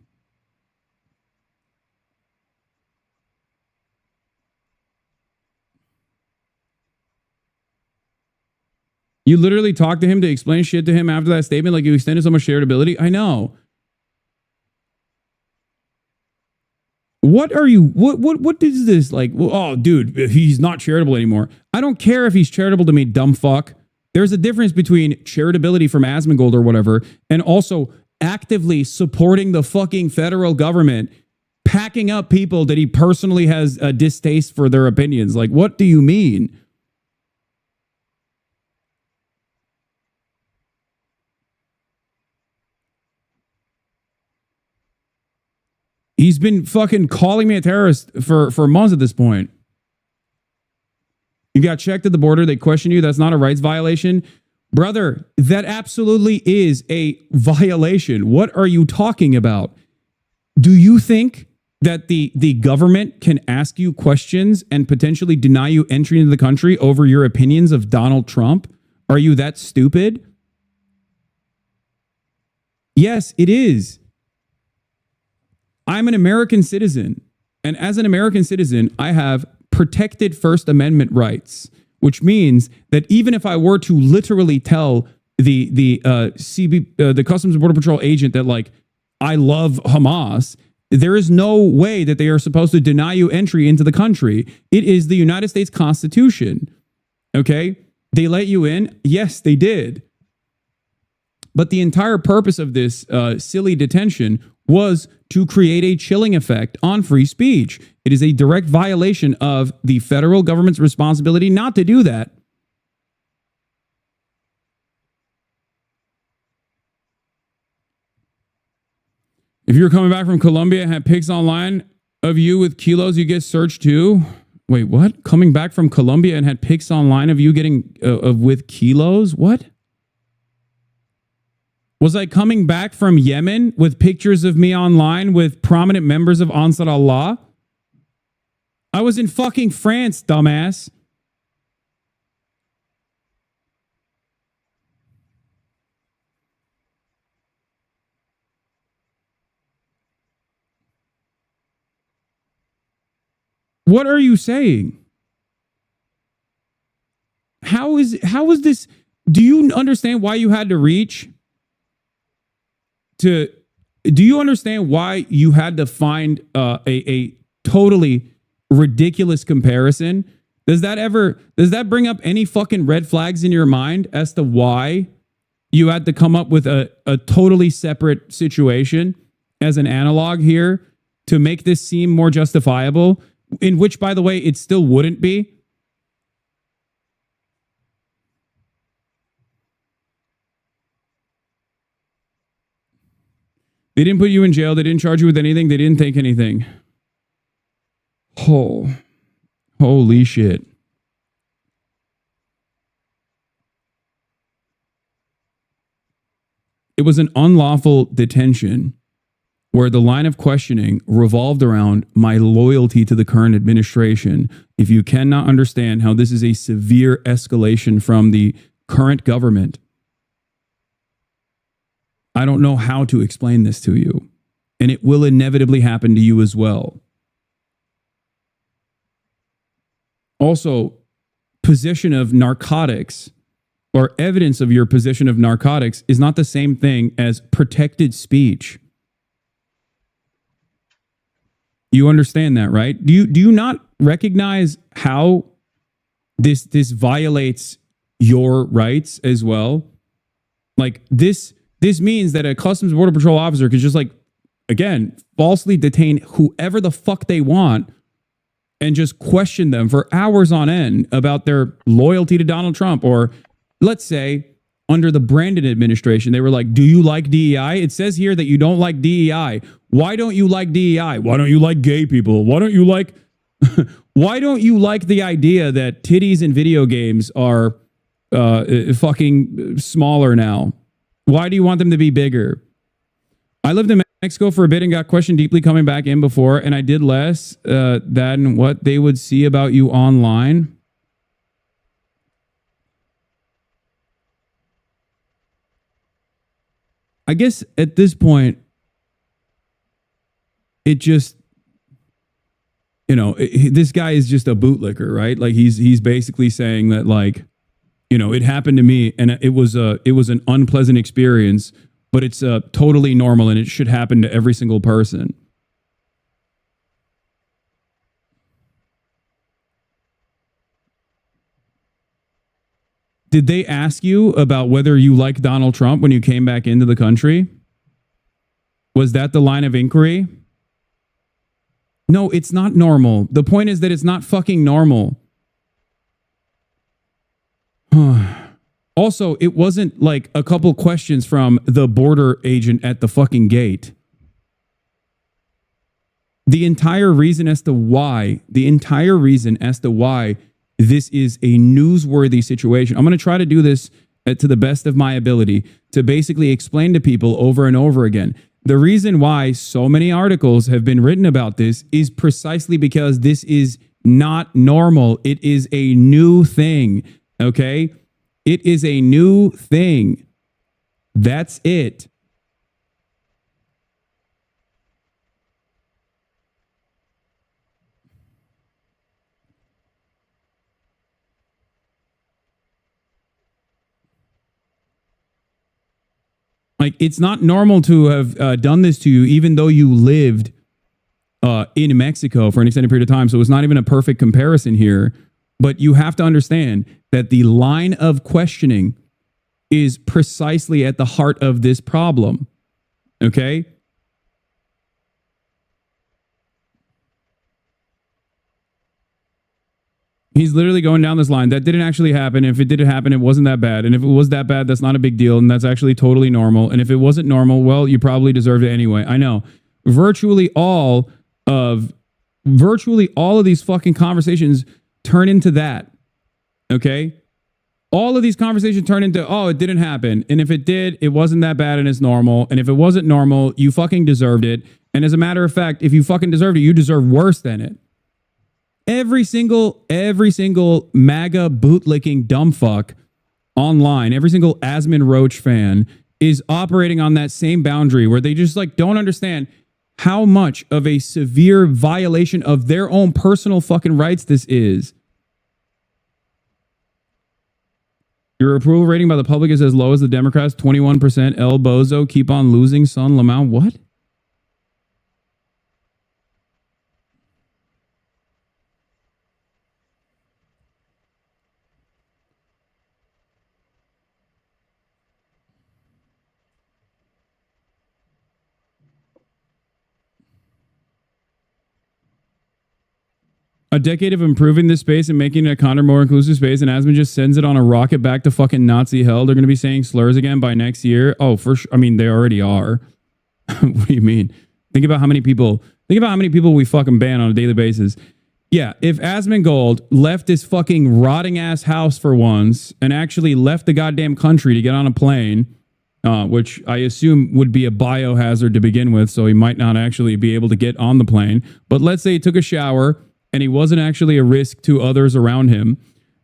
You literally talked to him to explain shit to him after that statement, like you extended so much charitability. I know. What are you, what is this like? Oh, dude, he's not charitable anymore. I don't care if he's charitable to me, dumb fuck. There's a difference between charitability from Asmongold or whatever, and also actively supporting the fucking federal government, packing up people that he personally has a distaste for their opinions. Like, what do you mean? He's been fucking calling me a terrorist for months at this point. You got checked at the border. They question you. That's not a rights violation. Brother, that absolutely is a violation. What are you talking about? Do you think that the government can ask you questions and potentially deny you entry into the country over your opinions of Donald Trump? Are you that stupid? Yes, it is. I'm an American citizen, and as an American citizen, I have protected First Amendment rights, which means that even if I were to literally tell the Customs and Border Patrol agent that, like, I love Hamas, there is no way that they are supposed to deny you entry into the country. It is the United States Constitution. Okay? They let you in? Yes, they did. But the entire purpose of this silly detention was to create a chilling effect on free speech. It is a direct violation of the federal government's responsibility not to do that. If you're coming back from Colombia and had pics online of you with kilos, you get searched too. Wait, what? Coming back from Colombia and had pics online of you getting with kilos? What? Was I coming back from Yemen with pictures of me online with prominent members of Ansar Allah? I was in fucking France, dumbass. What are you saying? How is this? Do you understand why you had to reach? Do you understand why you had to find a totally ridiculous comparison Does that bring up any fucking red flags in your mind as to why you had to come up with a totally separate situation as an analog here to make this seem more justifiable, in which, by the way, it still wouldn't be? They didn't put you in jail. They didn't charge you with anything. They didn't think anything. Oh, holy shit. It was an unlawful detention where the line of questioning revolved around my loyalty to the current administration. If you cannot understand how this is a severe escalation from the current government, I don't know how to explain this to you. And it will inevitably happen to you as well. Also, possession of narcotics or evidence of your possession of narcotics is not the same thing as protected speech. You understand that, right? Do you not recognize how this violates your rights as well? Like this means that a Customs Border Patrol officer could just, like, again, falsely detain whoever the fuck they want and just question them for hours on end about their loyalty to Donald Trump. Or let's say under the Brandon administration, they were like, do you like DEI? It says here that you don't like DEI. Why don't you like DEI? Why don't you like gay people? Why don't you like why don't you like the idea that titties in video games are fucking smaller now? Why do you want them to be bigger? I lived in Mexico for a bit and got questioned deeply coming back in before, and I did less than what they would see about you online. I guess at this point, it just, this guy is just a bootlicker, right? Like he's basically saying that, like, it happened to me and it was an unpleasant experience, but it's totally normal and it should happen to every single person. Did they ask you about whether you like Donald Trump when you came back into the country? Was that the line of inquiry? No, it's not normal. The point is that it's not fucking normal. Also, it wasn't like a couple questions from the border agent at the fucking gate. The entire reason as to why this is a newsworthy situation. I'm going to try to do this to the best of my ability to basically explain to people over and over again. The reason why so many articles have been written about this is precisely because this is not normal. It is a new thing, okay? It is a new thing. That's it. Like, it's not normal to have done this to you, even though you lived in Mexico for an extended period of time. So it's not even a perfect comparison here. But you have to understand that the line of questioning is precisely at the heart of this problem. Okay? He's literally going down this line. That didn't actually happen. If it did happen, it wasn't that bad. And if it was that bad, that's not a big deal. And that's actually totally normal. And if it wasn't normal, well, you probably deserved it anyway. I know. Virtually all of these fucking conversations turn into that. Okay? All of these conversations turn into, oh, it didn't happen. And if it did, it wasn't that bad and it's normal. And if it wasn't normal, you fucking deserved it. And as a matter of fact, if you fucking deserved it, you deserve worse than it. Every single MAGA bootlicking dumbfuck online, every single Asmin Roach fan is operating on that same boundary where they just like don't understand how much of a severe violation of their own personal fucking rights this is. Your approval rating by the public is as low as the Democrats, 21%. El Bozo, keep on losing, son. Lamau, what? A decade of improving this space and making it a kinder, more inclusive space, and Asman just sends it on a rocket back to fucking Nazi hell. They're going to be saying slurs again by next year. Oh, for sure. I mean, they already are. What do you mean? Think about how many people we fucking ban on a daily basis. Yeah, if Asmongold left his fucking rotting ass house for once and actually left the goddamn country to get on a plane, which I assume would be a biohazard to begin with, so he might not actually be able to get on the plane. But let's say he took a shower and he wasn't actually a risk to others around him,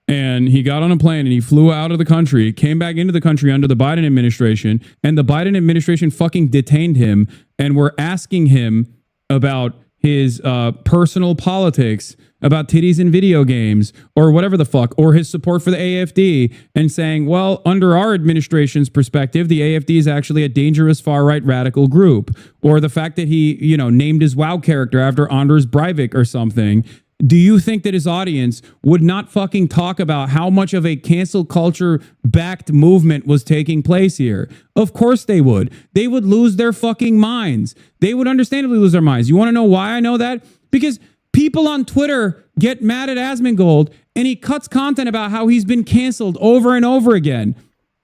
and he got on a plane and he flew out of the country, came back into the country under the Biden administration, and the Biden administration fucking detained him and were asking him about his personal politics, about titties in video games, or whatever the fuck, or his support for the AFD, and saying, well, under our administration's perspective, the AFD is actually a dangerous far-right radical group, or the fact that he, you know, named his WoW character after Anders Breivik or something. Do you think that his audience would not fucking talk about how much of a cancel culture backed movement was taking place here? Of course they would. They would lose their fucking minds. They would understandably lose their minds. You want to know why I know that? Because people on Twitter get mad at Asmongold and he cuts content about how he's been canceled over and over again.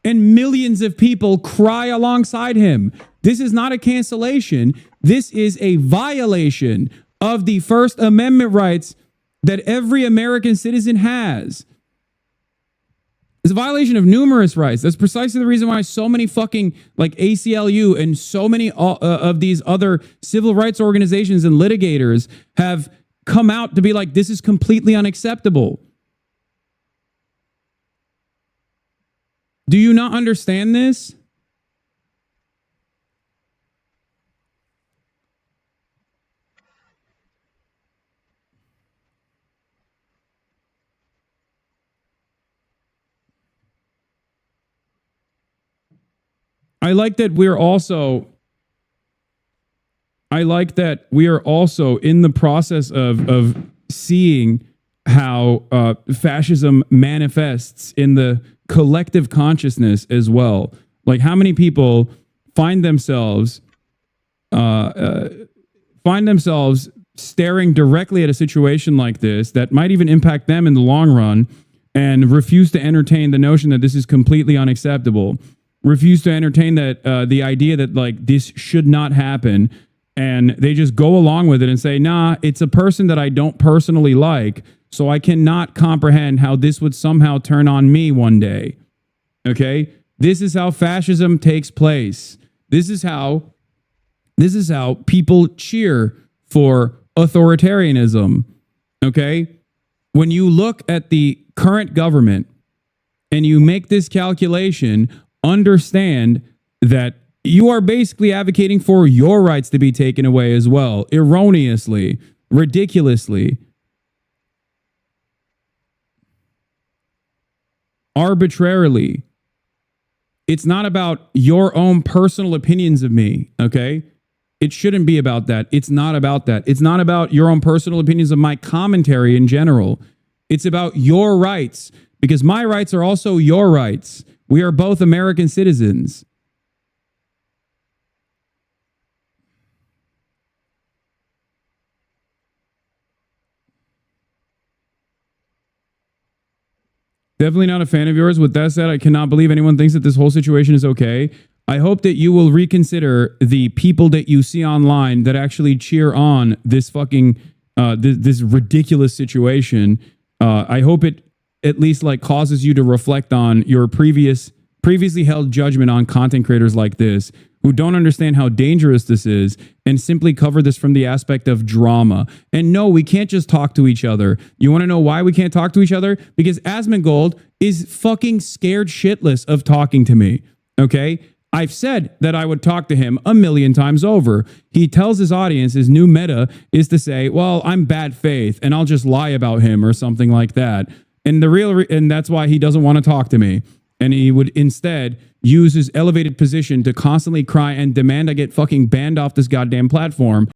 And millions of people cry alongside him. This is not a cancellation. This is a violation of the First Amendment rights that every American citizen has. It's a violation of numerous rights. That's precisely the reason why so many fucking like ACLU and so many of these other civil rights organizations and litigators have come out to be like, this is completely unacceptable. Do you not understand this? I like that we are also in the process of seeing how fascism manifests in the collective consciousness as well. Like how many people find themselves staring directly at a situation like this that might even impact them in the long run and refuse to entertain the notion that this is completely unacceptable. Refuse to entertain that the idea that like this should not happen, and they just go along with it and say, nah, it's a person that I don't personally like, so I cannot comprehend how this would somehow turn on me one day. Okay? This is how fascism takes place. This is how people cheer for authoritarianism. Okay? When you look at the current government and you make this calculation, understand that you are basically advocating for your rights to be taken away as well, erroneously, ridiculously, arbitrarily. It's not about your own personal opinions of me, okay? It shouldn't be about that. It's not about that. It's not about your own personal opinions of my commentary in general. It's about your rights, because my rights are also your rights. We are both American citizens. Definitely not a fan of yours. With that said, I cannot believe anyone thinks that this whole situation is okay. I hope that you will reconsider the people that you see online that actually cheer on this fucking, this ridiculous situation. I hope it at least like causes you to reflect on your previously held judgment on content creators like this who don't understand how dangerous this is and simply cover this from the aspect of drama. And no, we can't just talk to each other. You want to know why we can't talk to each other? Because Asmongold is fucking scared shitless of talking to me. Okay? I've said that I would talk to him 1,000,000 times over. He tells his audience his new meta is to say, well, I'm bad faith and I'll just lie about him or something like that. And and that's why he doesn't want to talk to me. And he would instead use his elevated position to constantly cry and demand I get fucking banned off this goddamn platform